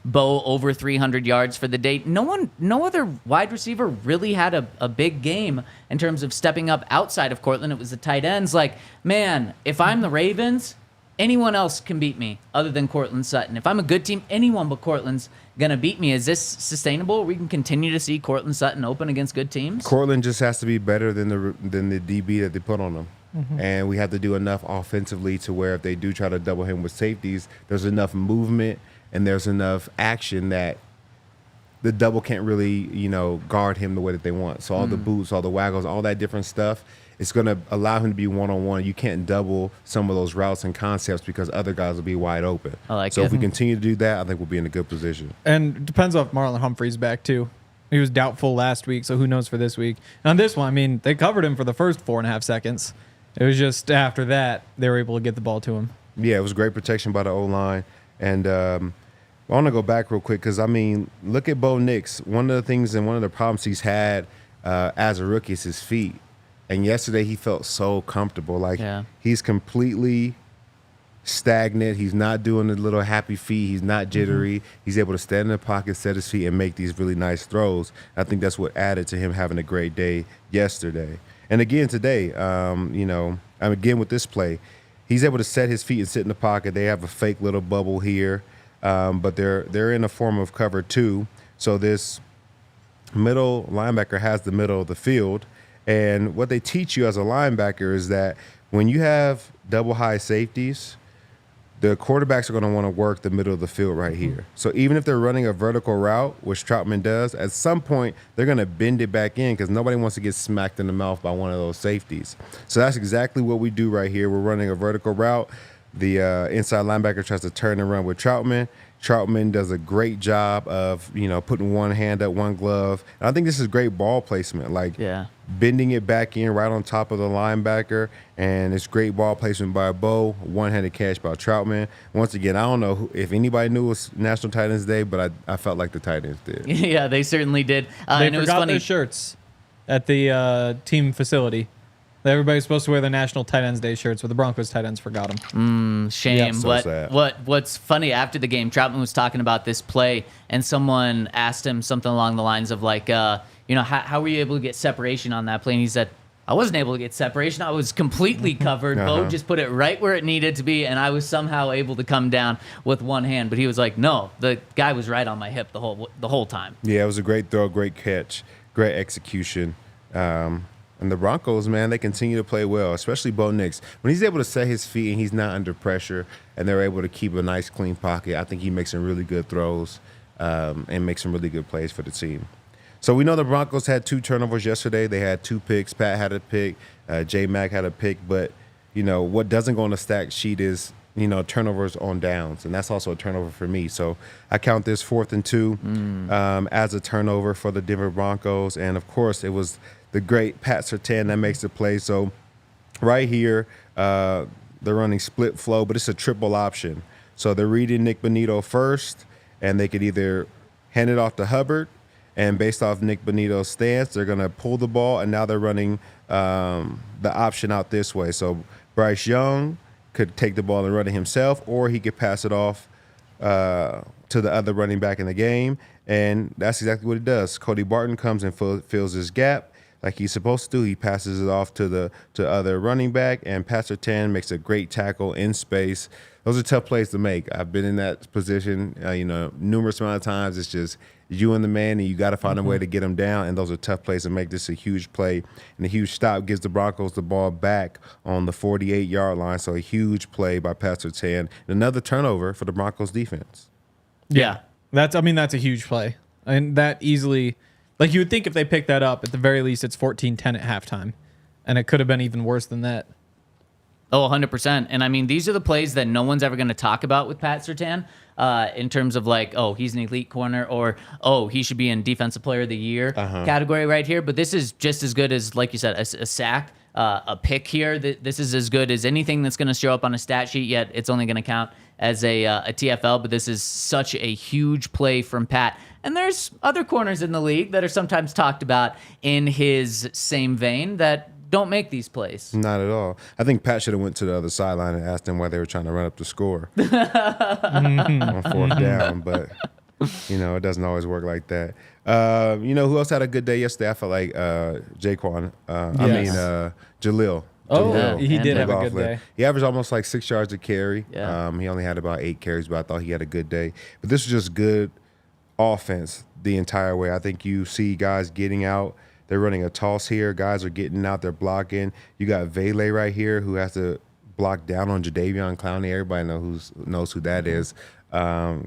Bo over 300 yards for the day. No other wide receiver really had a big game in terms of stepping up outside of Courtland. It was the tight ends. Like, man, if I'm the Ravens, anyone else can beat me other than Courtland Sutton. If I'm a good team, anyone but Courtland's going to beat me. Is this sustainable? We can continue to see Courtland Sutton open against good teams? Courtland just has to be better than the DB that they put on him. And we have to do enough offensively to where if they do try to double him with safeties, there's enough movement and there's enough action that the double can't really, guard him the way that they want. So all the boots, all the waggles, all that different stuff, it's going to allow him to be one-on-one. You can't double some of those routes and concepts because other guys will be wide open. So if we continue to do that, I think we'll be in a good position. And it depends on if Marlon Humphrey's back, too. He was doubtful last week, so who knows for this week. And on this one, I mean, they covered him for the first 4.5 seconds. It was just after that they were able to get the ball to him. Yeah, it was great protection by the O-line. And I want to go back real quick because, look at Bo Nix. One of the things and one of the problems he's had as a rookie is his feet. And yesterday he felt so comfortable. He's completely stagnant. He's not doing the little happy feet. He's not jittery. He's able to stand in the pocket, set his feet, and make these really nice throws. I think that's what added to him having a great day yesterday. And again today, again with this play, he's able to set his feet and sit in the pocket. They have a fake little bubble here, but they're in a form of cover 2. So this middle linebacker has the middle of the field. And what they teach you as a linebacker is that when you have double high safeties, the quarterbacks are going to want to work the middle of the field right here. So even if they're running a vertical route, which Troutman does, at some point they're going to bend it back in because nobody wants to get smacked in the mouth by one of those safeties. So that's exactly what we do right here. We're running a vertical route. The inside linebacker tries to turn and run with Troutman. Troutman does a great job of, putting one hand up, one glove. And I think this is great ball placement, bending it back in right on top of the linebacker. And it's great ball placement by Bo, one-handed catch by Troutman. Once again, I don't know if anybody knew it was National Tight Ends Day, but I felt like the tight ends did. Yeah, they certainly did. They and it was forgot funny. their shirts at the team facility. Everybody's supposed to wear the National Tight Ends Day shirts, but the Broncos tight ends forgot them. Shame. Yeah, so But sad. what's funny, after the game, Troutman was talking about this play, and someone asked him something along the lines of how were you able to get separation on that play? And he said, I wasn't able to get separation. I was completely covered. Bo just put it right where it needed to be, and I was somehow able to come down with one hand. But he was like, no, the guy was right on my hip the whole time. Yeah, it was a great throw, great catch, great execution. And the Broncos, man, they continue to play well, especially Bo Nix. When he's able to set his feet and he's not under pressure and they're able to keep a nice, clean pocket, I think he makes some really good throws and makes some really good plays for the team. So we know the Broncos had 2 turnovers yesterday. They had 2 picks. Pat had a pick. J-Mac had a pick. But, what doesn't go on the stack sheet is, turnovers on downs. And that's also a turnover for me. So I count this 4th and 2 as a turnover for the Denver Broncos. And, of course, it was the great Pat Surtain that makes the play. So right here, they're running split flow, but it's a triple option. So they're reading Nick Bonito first, and they could either hand it off to Hubbard, and based off Nick Bonito's stance, they're going to pull the ball, and now they're running the option out this way. So Bryce Young could take the ball and run it himself, or he could pass it off to the other running back in the game, and that's exactly what he does. Cody Barton comes and fills his gap like he's supposed to. He passes it off to other running back, and Pat Surtain makes a great tackle in space. Those are tough plays to make. I've been in that position, numerous amount of times. It's just you and the man, and you got to find a way to get him down, and those are tough plays to make. This a huge play, and a huge stop gives the Broncos the ball back on the 48-yard line, so a huge play by Pat Surtain. And another turnover for the Broncos defense. Yeah. That's a huge play. And that easily... you would think if they picked that up, at the very least, it's 14-10 at halftime. And it could have been even worse than that. Oh, 100%. And these are the plays that no one's ever going to talk about with Pat Surtain in terms of he's an elite corner, or, he should be in Defensive Player of the Year category right here. But this is just as good as, like you said, a sack, a pick here. This is as good as anything that's going to show up on a stat sheet, yet it's only going to count as a TFL. But this is such a huge play from Pat. And there's other corners in the league that are sometimes talked about in his same vein that don't make these plays. Not at all. I think Pat should have went to the other sideline and asked them why they were trying to run up the score on fourth down. But, it doesn't always work like that. Who else had a good day yesterday? I felt like Jaleel. Oh, Jaleel, he did have a McLaughlin. good day. He averaged almost like 6 yards a carry. Yeah. He only had about 8 carries, but I thought he had a good day. But this was just good offense the entire way. I think you see guys getting out. They're running a toss here. Guys are getting out. They're blocking. You got Vele right here who has to block down on Jadeveon Clowney. Everybody knows who that is.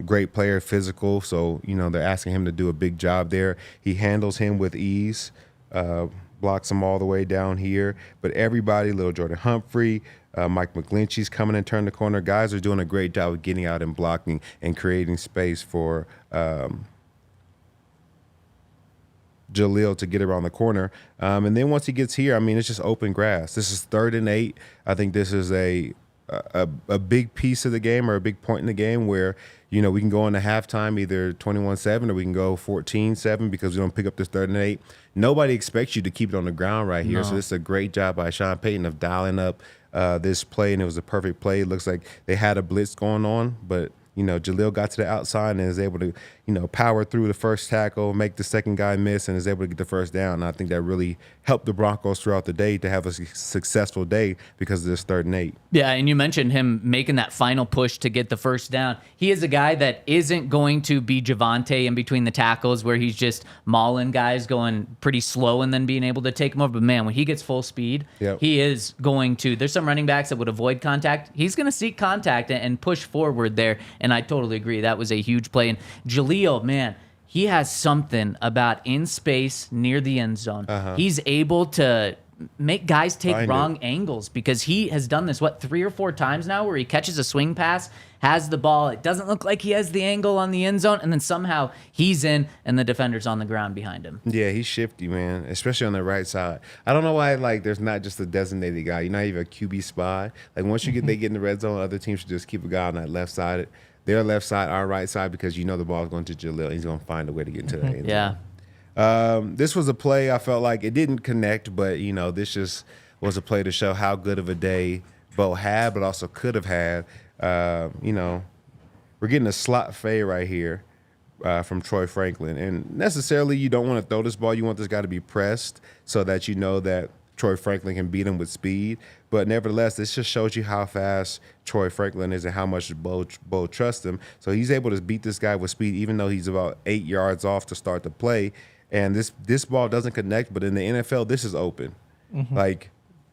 Great player, physical. So, they're asking him to do a big job there. He handles him with ease. Blocks him all the way down here. But everybody, Little Jordan Humphrey, Mike McGlinchey's coming and turn the corner. Guys are doing a great job of getting out and blocking and creating space for Jaleel to get around the corner. And then once he gets here, it's just open grass. This is 3rd and 8. I think this is a big piece of the game or a big point in the game where, we can go into halftime either 21-7 or we can go 14-7 because we don't pick up this 3rd and 8. Nobody expects you to keep it on the ground right here. No. So this is a great job by Sean Payton of dialing up this play, and it was a perfect play. It looks like they had a blitz going on, but Jaleel got to the outside and is able to, power through the first tackle, make the second guy miss, and is able to get the first down. And I think that really helped the Broncos throughout the day to have a successful day because of this 3rd and 8. Yeah, and you mentioned him making that final push to get the first down. He is a guy that isn't going to be Javonte in between the tackles where he's just mauling guys going pretty slow and then being able to take them over. But, man, when he gets full speed, he is going to – there's some running backs that would avoid contact. He's going to seek contact and push forward there, and I totally agree. That was a huge play. And Jaleel, man, he has something about in space near the end zone. He's able to make guys take wrong angles because he has done this, 3 or 4 times now where he catches a swing pass, has the ball. It doesn't look like he has the angle on the end zone, and then somehow he's in and the defender's on the ground behind him. Yeah, he's shifty, man, especially on the right side. I don't know why, there's not just a designated guy. You're not even a QB spy. Once they get in the red zone, other teams should just keep a guy on that left side. Their left side, our right side, because the ball is going to Jaleel. He's going to find a way to get into the end zone. Yeah. This was a play I felt like it didn't connect, but, this just was a play to show how good of a day Bo had, but also could have had. We're getting a slot fade right here from Troy Franklin. And necessarily you don't want to throw this ball. You want this guy to be pressed so that that Troy Franklin can beat him with speed. But nevertheless, this just shows you how fast Troy Franklin is and how much Bo trusts him. So he's able to beat this guy with speed, even though he's about 8 yards off to start the play. And this ball doesn't connect, but in the NFL, this is open. You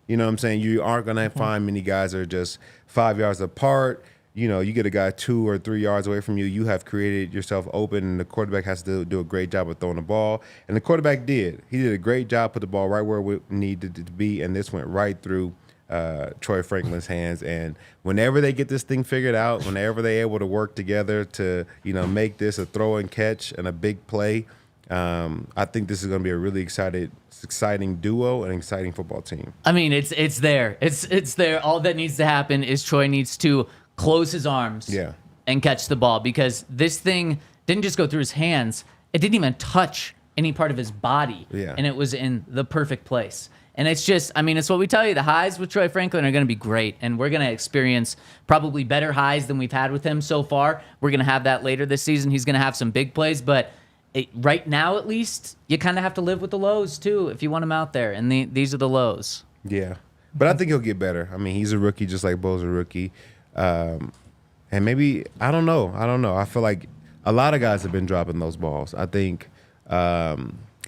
know what I'm saying? You aren't going to find many guys that are just 5 yards apart. You get a guy 2 or 3 yards away from you. You have created yourself open, and the quarterback has to do a great job of throwing the ball. And the quarterback did. He did a great job, put the ball right where it needed to be, and this went right through Troy Franklin's hands. And whenever they get this thing figured out, whenever they're able to work together to, make this a throw and catch and a big play, I think this is going to be a really exciting duo and exciting football team. It's there. It's there. All that needs to happen is Troy needs to close his arms and catch the ball because this thing didn't just go through his hands. It didn't even touch any part of his body. Yeah. And it was in the perfect place. And it's just, it's what we tell you. The highs with Troy Franklin are going to be great. And we're going to experience probably better highs than we've had with him so far. We're going to have that later this season. He's going to have some big plays. But right now, at least, you kind of have to live with the lows, too, if you want him out there. And these are the lows. Yeah. But I think he'll get better. He's a rookie just like Bo's a rookie. And maybe, I don't know. I feel like a lot of guys have been dropping those balls. I think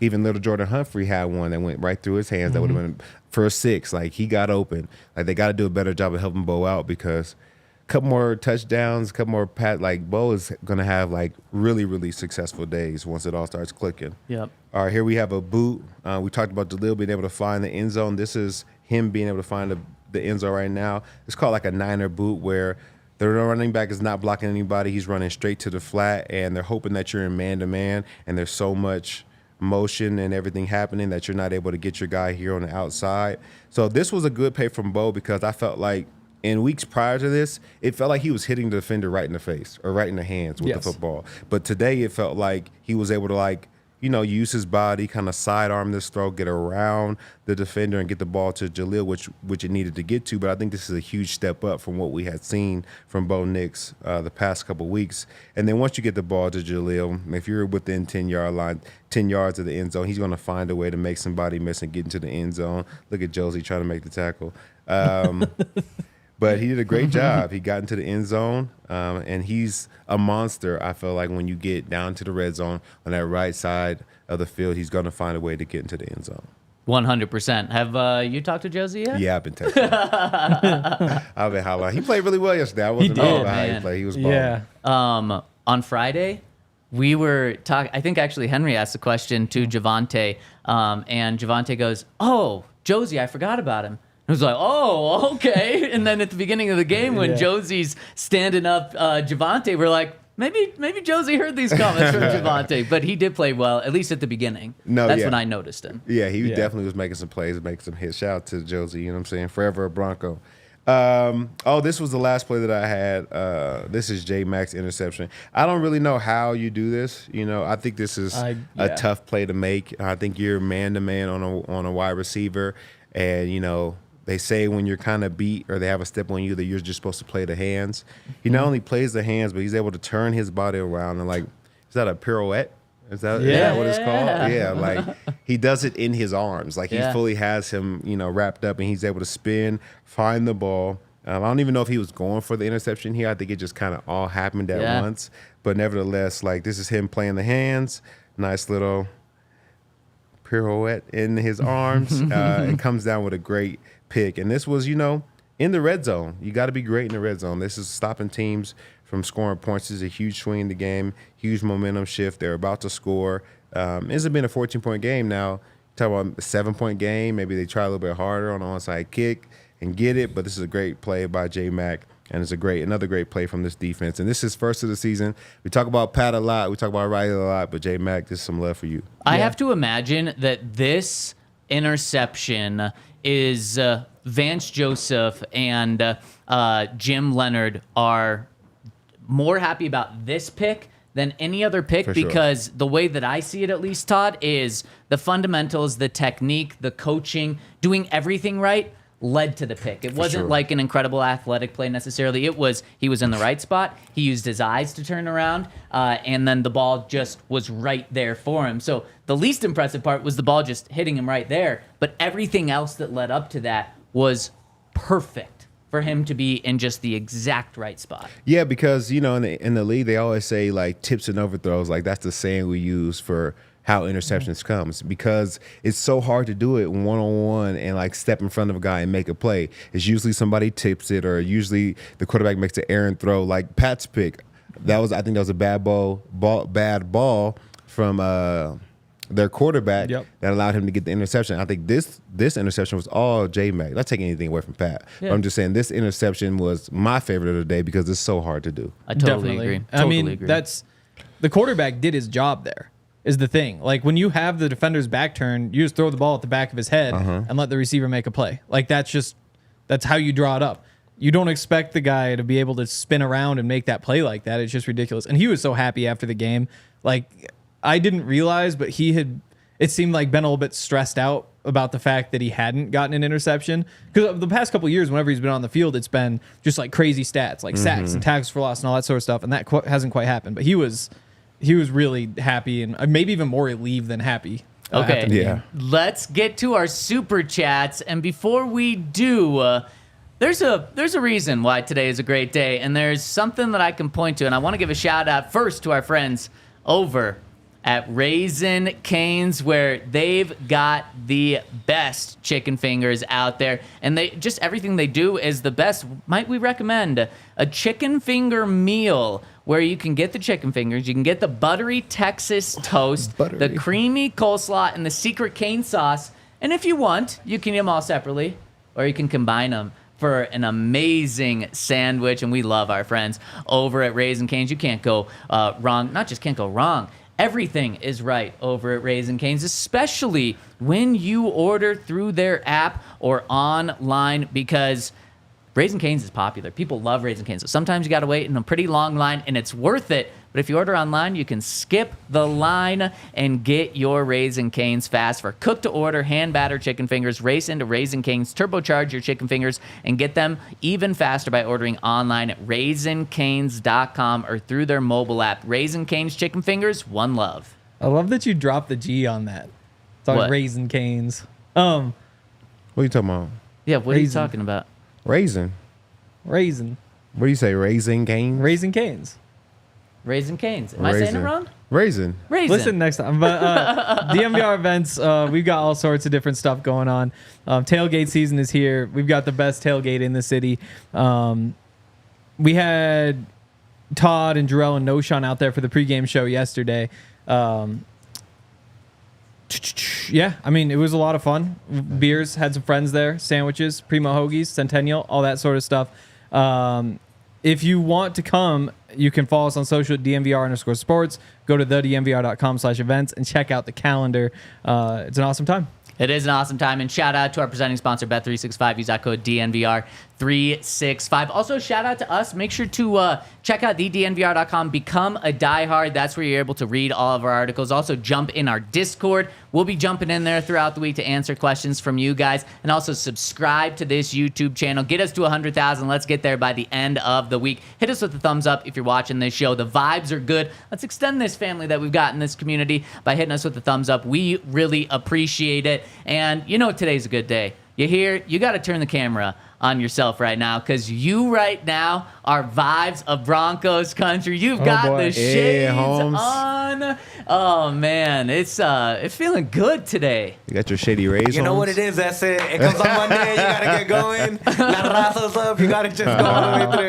even little Jordan Humphrey had one that went right through his hands that would have been for a 6. He got open. They got to do a better job of helping Bo out because a couple more touchdowns, a couple more Bo is going to have really, really successful days once it all starts clicking. Yep. All right, here we have a boot. We talked about Jaleel being able to find the end zone. This is him being able to find the end zone right now. It's called a Niner boot where the running back is not blocking anybody. He's running straight to the flat, and they're hoping that you're in man-to-man, and there's so much motion and everything happening that you're not able to get your guy here on the outside. So this was a good pay from Bo because I felt like in weeks prior to this, it felt like he was hitting the defender right in the face or right in the hands with the football. But today it felt like he was able to use his body, kind of sidearm this throw, get around the defender and get the ball to Jaleel, which it needed to get to. But I think this is a huge step up from what we had seen from Bo Nix the past couple weeks. And then once you get the ball to Jaleel, if you're within 10-yard line, 10 yards of the end zone, he's going to find a way to make somebody miss and get into the end zone. Look at Josie trying to make the tackle. But he did a great job. He got into the end zone, and he's a monster. I feel like when you get down to the red zone on that right side of the field, he's going to find a way to get into the end zone. 100%. Have you talked to Josie yet? Yeah, I've been texting him. I've been hollering. He played really well yesterday. I wasn't did, know how he man. played. He was balling. Yeah. On Friday, we were talking. I think actually Henry asked the question to Javonte, and Javonte goes, "Oh, Josie, I forgot about him." I was like, "Oh, okay." And then at the beginning of the game, when Josie's standing up Javonte, we're like, maybe Josie heard these comments from Javonte, but he did play well, at least at the beginning. That's when I noticed him. Yeah, he definitely was making some plays, making some hits. Shout out to Josie, you know what I'm saying? Forever a Bronco. This was the last play that I had. This is J-Mac's interception. I don't really know how you do this. I think this is a tough play to make. I think you're man-to-man on a wide receiver, and, they say when you're kind of beat or they have a step on you that you're just supposed to play the hands. He not only plays the hands, but he's able to turn his body around and is that a pirouette? Is that what it's called? Yeah, he does it in his arms. He fully has him, wrapped up, and he's able to spin, find the ball. I don't even know if he was going for the interception here. I think it just kind of all happened at once. But nevertheless, this is him playing the hands. Nice little pirouette in his arms. It comes down with a great pick. And this was, in the red zone. You got to be great in the red zone. This is stopping teams from scoring points. This is a huge swing in the game, huge momentum shift. They're about to score. It's been a 14-point game now. Talk about a 7-point game. Maybe they try a little bit harder on the onside kick and get it. But this is a great play by J-Mac. And it's another great play from this defense. And this is first of the season. We talk about Pat a lot. We talk about Riley a lot. But J-Mac, this is some love for you. I have to imagine that this interception is Vance Joseph and Jim Leonard are more happy about this pick than any other pick because the way that I see it, at least, Todd, is the fundamentals, the technique, the coaching, doing everything right led to the pick. It wasn't like an incredible athletic play necessarily. It was he was in the right spot. He used his eyes to turn around, and then the ball just was right there for him. So the least impressive part was the ball just hitting him right there, but everything else that led up to that was perfect for him to be in just the exact right spot. Yeah, because, in the league, they always say, tips and overthrows. That's the saying we use for how interceptions comes, because it's so hard to do it one-on-one and step in front of a guy and make a play. It's usually somebody tips it, or usually the quarterback makes an errant throw, like Pat's pick. I think that was a bad ball from their quarterback that allowed him to get the interception. I think this interception was all J-Mac. Not taking anything away from Pat. But I'm just saying this interception was my favorite of the day because it's so hard to do. I totally agree. Totally agree. That's the quarterback did his job there. Is the thing. When you have the defender's back turned, you just throw the ball at the back of his head and let the receiver make a play. That's how you draw it up. You don't expect the guy to be able to spin around and make that play like that. It's just ridiculous. And he was so happy after the game. I didn't realize, but it seemed like been a little bit stressed out about the fact that he hadn't gotten an interception. Because the past couple of years, whenever he's been on the field, it's been just crazy stats, sacks and tackles for loss and all that sort of stuff. And that hasn't quite happened. But he was really happy and maybe even more relieved than happy. Okay, let's get to our super chats, and before we do, there's a reason why today is a great day, and there's something that I can point to, and I want to give a shout out first to our friends over at Raisin Cane's, where they've got the best chicken fingers out there, and everything they do is the best. Might we recommend a chicken finger meal where you can get the chicken fingers, you can get the buttery Texas toast, the creamy coleslaw, and the secret cane sauce, and if you want, you can eat them all separately, or you can combine them for an amazing sandwich. And we love our friends over at Raisin Cane's. You can't go wrong. Not just can't go wrong. Everything is right over at Raisin Cane's, especially when you order through their app or online, because Raisin Cane's is popular. People love Raisin Cane's. So sometimes you got to wait in a pretty long line, and it's worth it But if you order online, you can skip the line and get your Raising Cane's fast for cook-to-order, hand-battered chicken fingers. Race into Raising Cane's, turbocharge your chicken fingers, and get them even faster by ordering online at RaisinCanes.com or through their mobile app. Raising Cane's chicken fingers, one love. I love that you dropped the G on that. It's on What? Raising Canes. What are you talking about? Yeah, what Raisin. are you talking about? Raisin. Raisin. What do you say? Raising Canes? Raising Canes. Raising Cane's. Am I saying it wrong? Raisin. Raisin. Listen next time. But DNVR events, we've got all sorts of different stuff going on. Tailgate season is here. We've got the best tailgate in the city. We had Todd and Jarrell and Noshawn out there for the pregame show yesterday. Yeah, I mean, it was a lot of fun. Beers, had some friends there, sandwiches, Primo Hoagies, Centennial, all that sort of stuff. If you want to come, you can follow us on social at DNVR_sports. Go to thednvr.com/events and check out the calendar. It's an awesome time. It is an awesome time. And shout out to our presenting sponsor, Bet365. Use that code DNVR365. Also, shout out to us. Make sure to check out thednvr.com. Become a diehard. That's where you're able to read all of our articles. Also, jump in our Discord. We'll be jumping in there throughout the week to answer questions from you guys. And also, subscribe to this YouTube channel. Get us to 100,000. Let's get there by the end of the week. Hit us with a thumbs up if you're watching this show. The vibes are good. Let's extend this family that we've got in this community by hitting us with a thumbs up. We really appreciate it. And you know today's a good day. You hear? You got to turn the camera on yourself right now because you right now are vibes of Broncos country. You've got boy. the shades Holmes. on. Oh man, it's feeling good today. You got your shady rays. You know Holmes? what it is? That's it. It comes on Monday. You gotta get going. La raza's up. You gotta just go all the way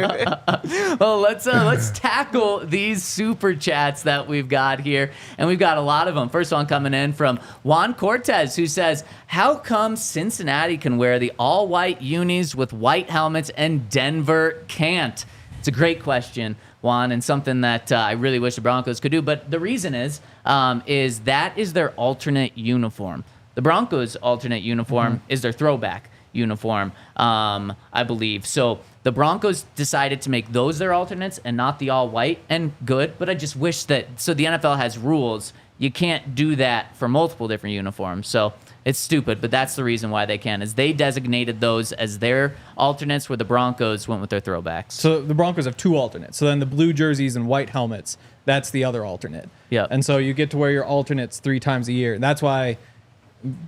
through. Well, let's tackle these super chats that we've got here, and we've got a lot of them. First one coming in from Juan Cortez, who says, "How come Cincinnati can wear the all-white unis with white helmets and Denver can't?" It's a great question, Juan, and something that I really wish the Broncos could do. But the reason is that is their alternate uniform. The Broncos' alternate uniform is their throwback uniform, I believe. So the Broncos decided to make those their alternates and not the all-white, and good. But I just wish that, so the NFL has rules. You can't do that for multiple different uniforms. So it's stupid, but that's the reason why they can, is they designated those as their alternates where the Broncos went with their throwbacks. So the Broncos have two alternates. So then the blue jerseys and white helmets, that's the other alternate. Yep. And so you get to wear your alternates 3 times a year. And that's why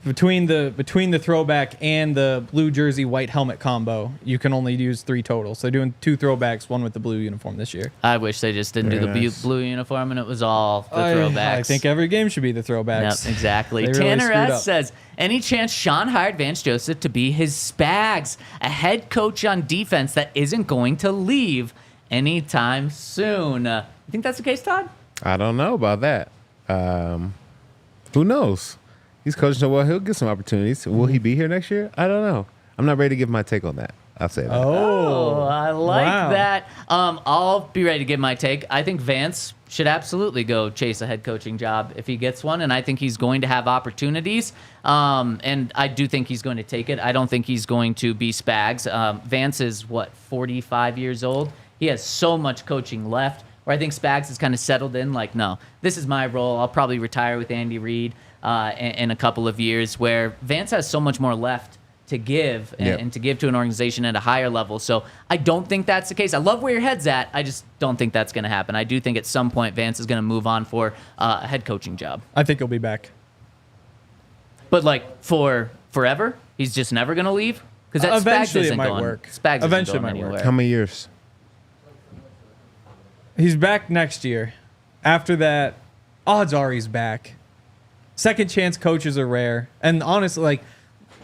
between the throwback and the blue jersey white helmet combo, you can only use 3 total. So they're doing 2 throwbacks, 1 with the blue uniform this year. I wish they just didn't do the Very nice. blue uniform and it was all the throwbacks. I think every game should be the throwbacks. Yep, exactly. They really Tanner screwed S up. says, any chance Sean hired Vance Joseph to be his Spags, a head coach on defense that isn't going to leave anytime soon? You think that's the case, Todd? I don't know about that. Who knows? He's coaching so well, he'll get some opportunities. Will he be here next year? I don't know. I'm not ready to give my take on that. I'll say that. Oh, I like wow. that. I'll be ready to give my take. I think Vance should absolutely go chase a head coaching job if he gets one, and I think he's going to have opportunities. And I do think he's going to take it. I don't think he's going to be Spags. Vance is, 45 years old? He has so much coaching left, where I think Spags is kind of settled in, like, no, this is my role. I'll probably retire with Andy Reid in a couple of years, where Vance has so much more left to give and to give to an organization at a higher level. So I don't think that's the case. I love where your head's at. I just don't think that's going to happen. I do think at some point Vance is going to move on for a head coaching job. I think he'll be back. But like for forever, he's just never going to leave? Because that Spags Eventually isn't it might going. work. Spags isn't Eventually going it might work. anywhere. How many years? He's back next year. After that, odds are he's back. Second chance coaches are rare. And honestly, like,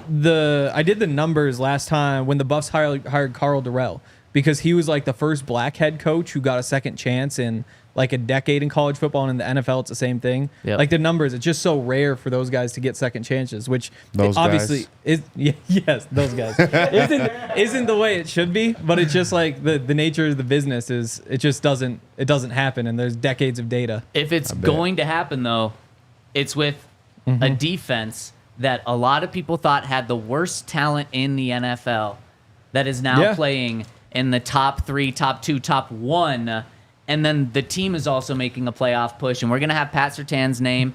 I did the numbers last time when the Buffs hired Carl Durrell, because he was like the first black head coach who got a second chance in like a decade in college football, and in the NFL it's the same thing. Yep. Like the numbers, it's just so rare for those guys to get second chances, which Those obviously guys? is yes, those guys isn't the way it should be, but it's just like the nature of the business is it doesn't happen, and there's decades of data. If it's going to happen, though, it's with a defense that a lot of people thought had the worst talent in the NFL that is now playing in the top 3, top 2, top 1, And then the team is also making a playoff push, and we're going to have Pat Surtain's name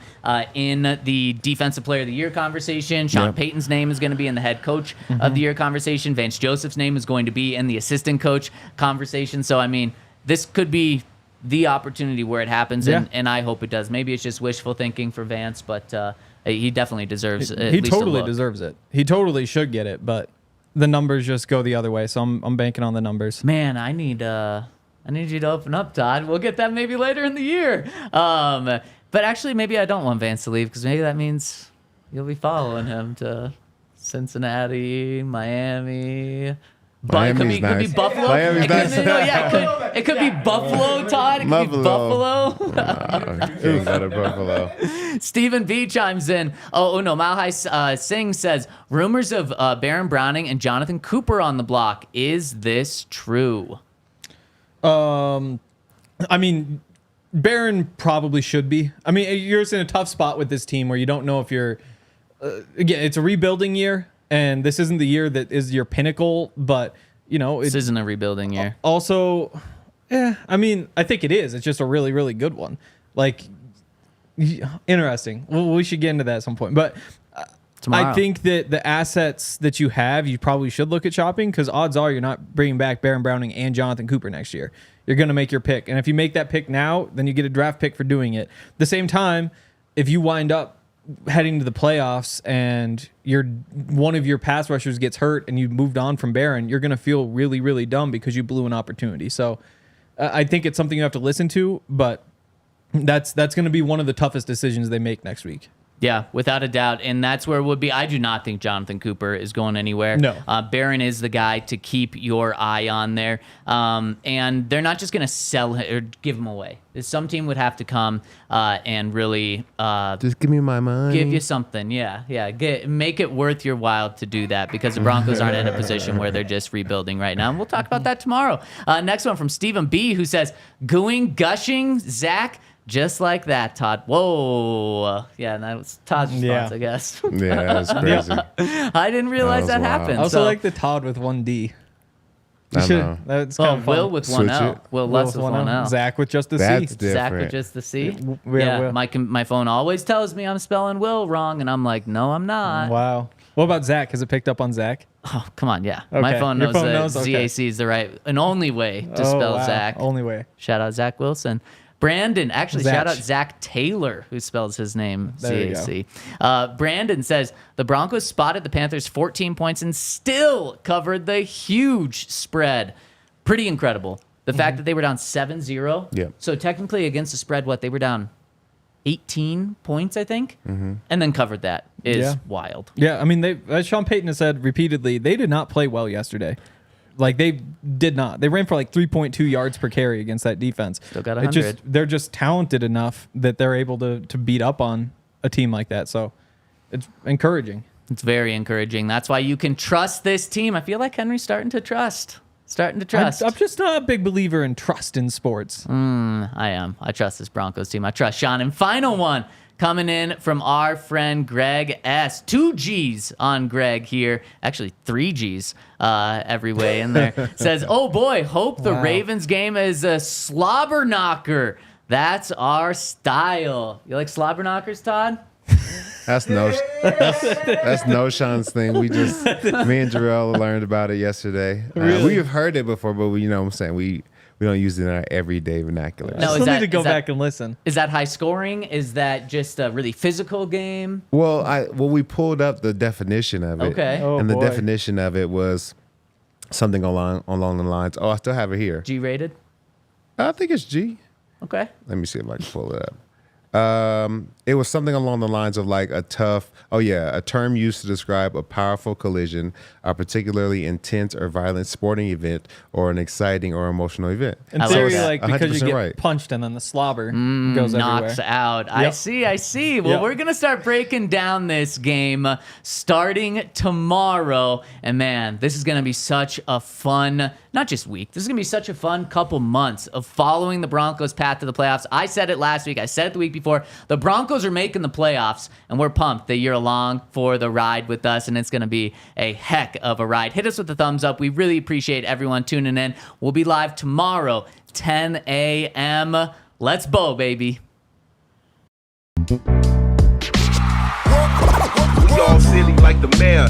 in the Defensive Player of the Year conversation. Sean Payton's name is going to be in the Head Coach of the Year conversation. Vance Joseph's name is going to be in the Assistant Coach conversation. So, I mean, this could be the opportunity where it happens, and I hope it does. Maybe it's just wishful thinking for Vance, but he definitely deserves it. He totally deserves it. He totally should get it, but the numbers just go the other way, so I'm banking on the numbers. Man, I need you to open up, Todd. We'll get that maybe later in the year. But actually, maybe I don't want Vance to leave because maybe that means you'll be following him to Cincinnati, Miami. But it could be Buffalo. It could be Buffalo, Todd. It could be Buffalo. Can't go to Buffalo. Stephen B chimes in. Oh no, Malhai Singh says, rumors of Baron Browning and Jonathan Cooper on the block. Is this true? I mean, Baron probably should be. I mean, you're just in a tough spot with this team where you don't know if you're. Again, it's a rebuilding year. And this isn't the year that is your pinnacle, but, this isn't a rebuilding year. Also, I mean, I think it is. It's just a really, really good one. Like, interesting. Well, we should get into that at some point. But Tomorrow. I think that the assets that you have, you probably should look at shopping because odds are you're not bringing back Baron Browning and Jonathan Cooper next year. You're going to make your pick. And if you make that pick now, then you get a draft pick for doing it. At the same time, if you wind up heading to the playoffs and one of your pass rushers gets hurt and you moved on from Barron, you're going to feel really, really dumb because you blew an opportunity. So I think it's something you have to listen to, but that's going to be one of the toughest decisions they make next week. Yeah, without a doubt. And that's where it would be. I do not think Jonathan Cooper is going anywhere. No. Barron is the guy to keep your eye on there. And they're not just going to sell him or give him away. Some team would have to come and really just give me my money. Give you something. Yeah. Make it worth your while to do that because the Broncos aren't in a position where they're just rebuilding right now. And we'll talk about that tomorrow. Next one from Stephen B, who says, gushing, Zach. Just like that, Todd. Whoa. Yeah, that was Todd's response, I guess. Yeah, that was crazy. I didn't realize that happened. I also like the Todd with one D. I know. That's kind of fun. Will with one L. Will less with one L. Zach with just the That's C. different. Zach with just the C. Yeah. My phone always tells me I'm spelling Will wrong, and I'm like, no, I'm not. Wow. What about Zach? Has it picked up on Zach? Oh, come on, yeah. Okay. My phone Your knows phone that knows? Okay. ZAC is the right and only way to spell wow. Zach. Only way. Shout out Zach Wilson. Brandon, actually, Zach. shout out Zach Taylor, who spells his name There you CAC. Brandon says, the Broncos spotted the Panthers 14 points and still covered the huge spread. Pretty incredible. The fact that they were down 7-0. Yeah. So technically against the spread, they were down 18 points, I think, and then covered that is wild. Yeah, I mean, as Sean Payton has said repeatedly, they did not play well yesterday. Like, they did not. They ran for 3.2 yards per carry against that defense. Still got 100. They're just talented enough that they're able to beat up on a team like that. So it's encouraging. It's very encouraging. That's why you can trust this team. I feel like Henry's starting to trust. I'm just not a big believer in trust in sports. I am. I trust this Broncos team. I trust Sean. And final one coming in from our friend Greg S. 2 G's on Greg here. Actually, 3 G's every way in there. Says, oh boy, hope the Ravens game is a slobber knocker. That's our style. You like slobber knockers, Todd? That's no Sean's thing. Me and Jarrell learned about it yesterday. We have heard it before, but we don't use it in our everyday vernacular. I still need to go back and listen. Is that high scoring? Is that just a really physical game? Well, we pulled up the definition of it. Okay. And the definition of it was something along the lines. Oh, I still have it here. G rated? I think it's G. Okay. Let me see if I can pull it up. It was something along the lines of a term used to describe a powerful collision, a particularly intense or violent sporting event, or an exciting or emotional event. In I theory, like that. because you get right. punched and then the slobber goes knocks everywhere. out. Yep. I see. Well, Yep. we're going to start breaking down this game starting tomorrow. And man, this is going to be such a fun not just week. This is going to be such a fun couple months of following the Broncos' path to the playoffs. I said it last week. I said it the week before. The Broncos are making the playoffs, and we're pumped that you're along for the ride with us, and it's going to be a heck of a ride. Hit us with a thumbs up. We really appreciate everyone tuning in. We'll be live tomorrow, 10 a.m. Let's Bo, baby. We all silly like the mayor.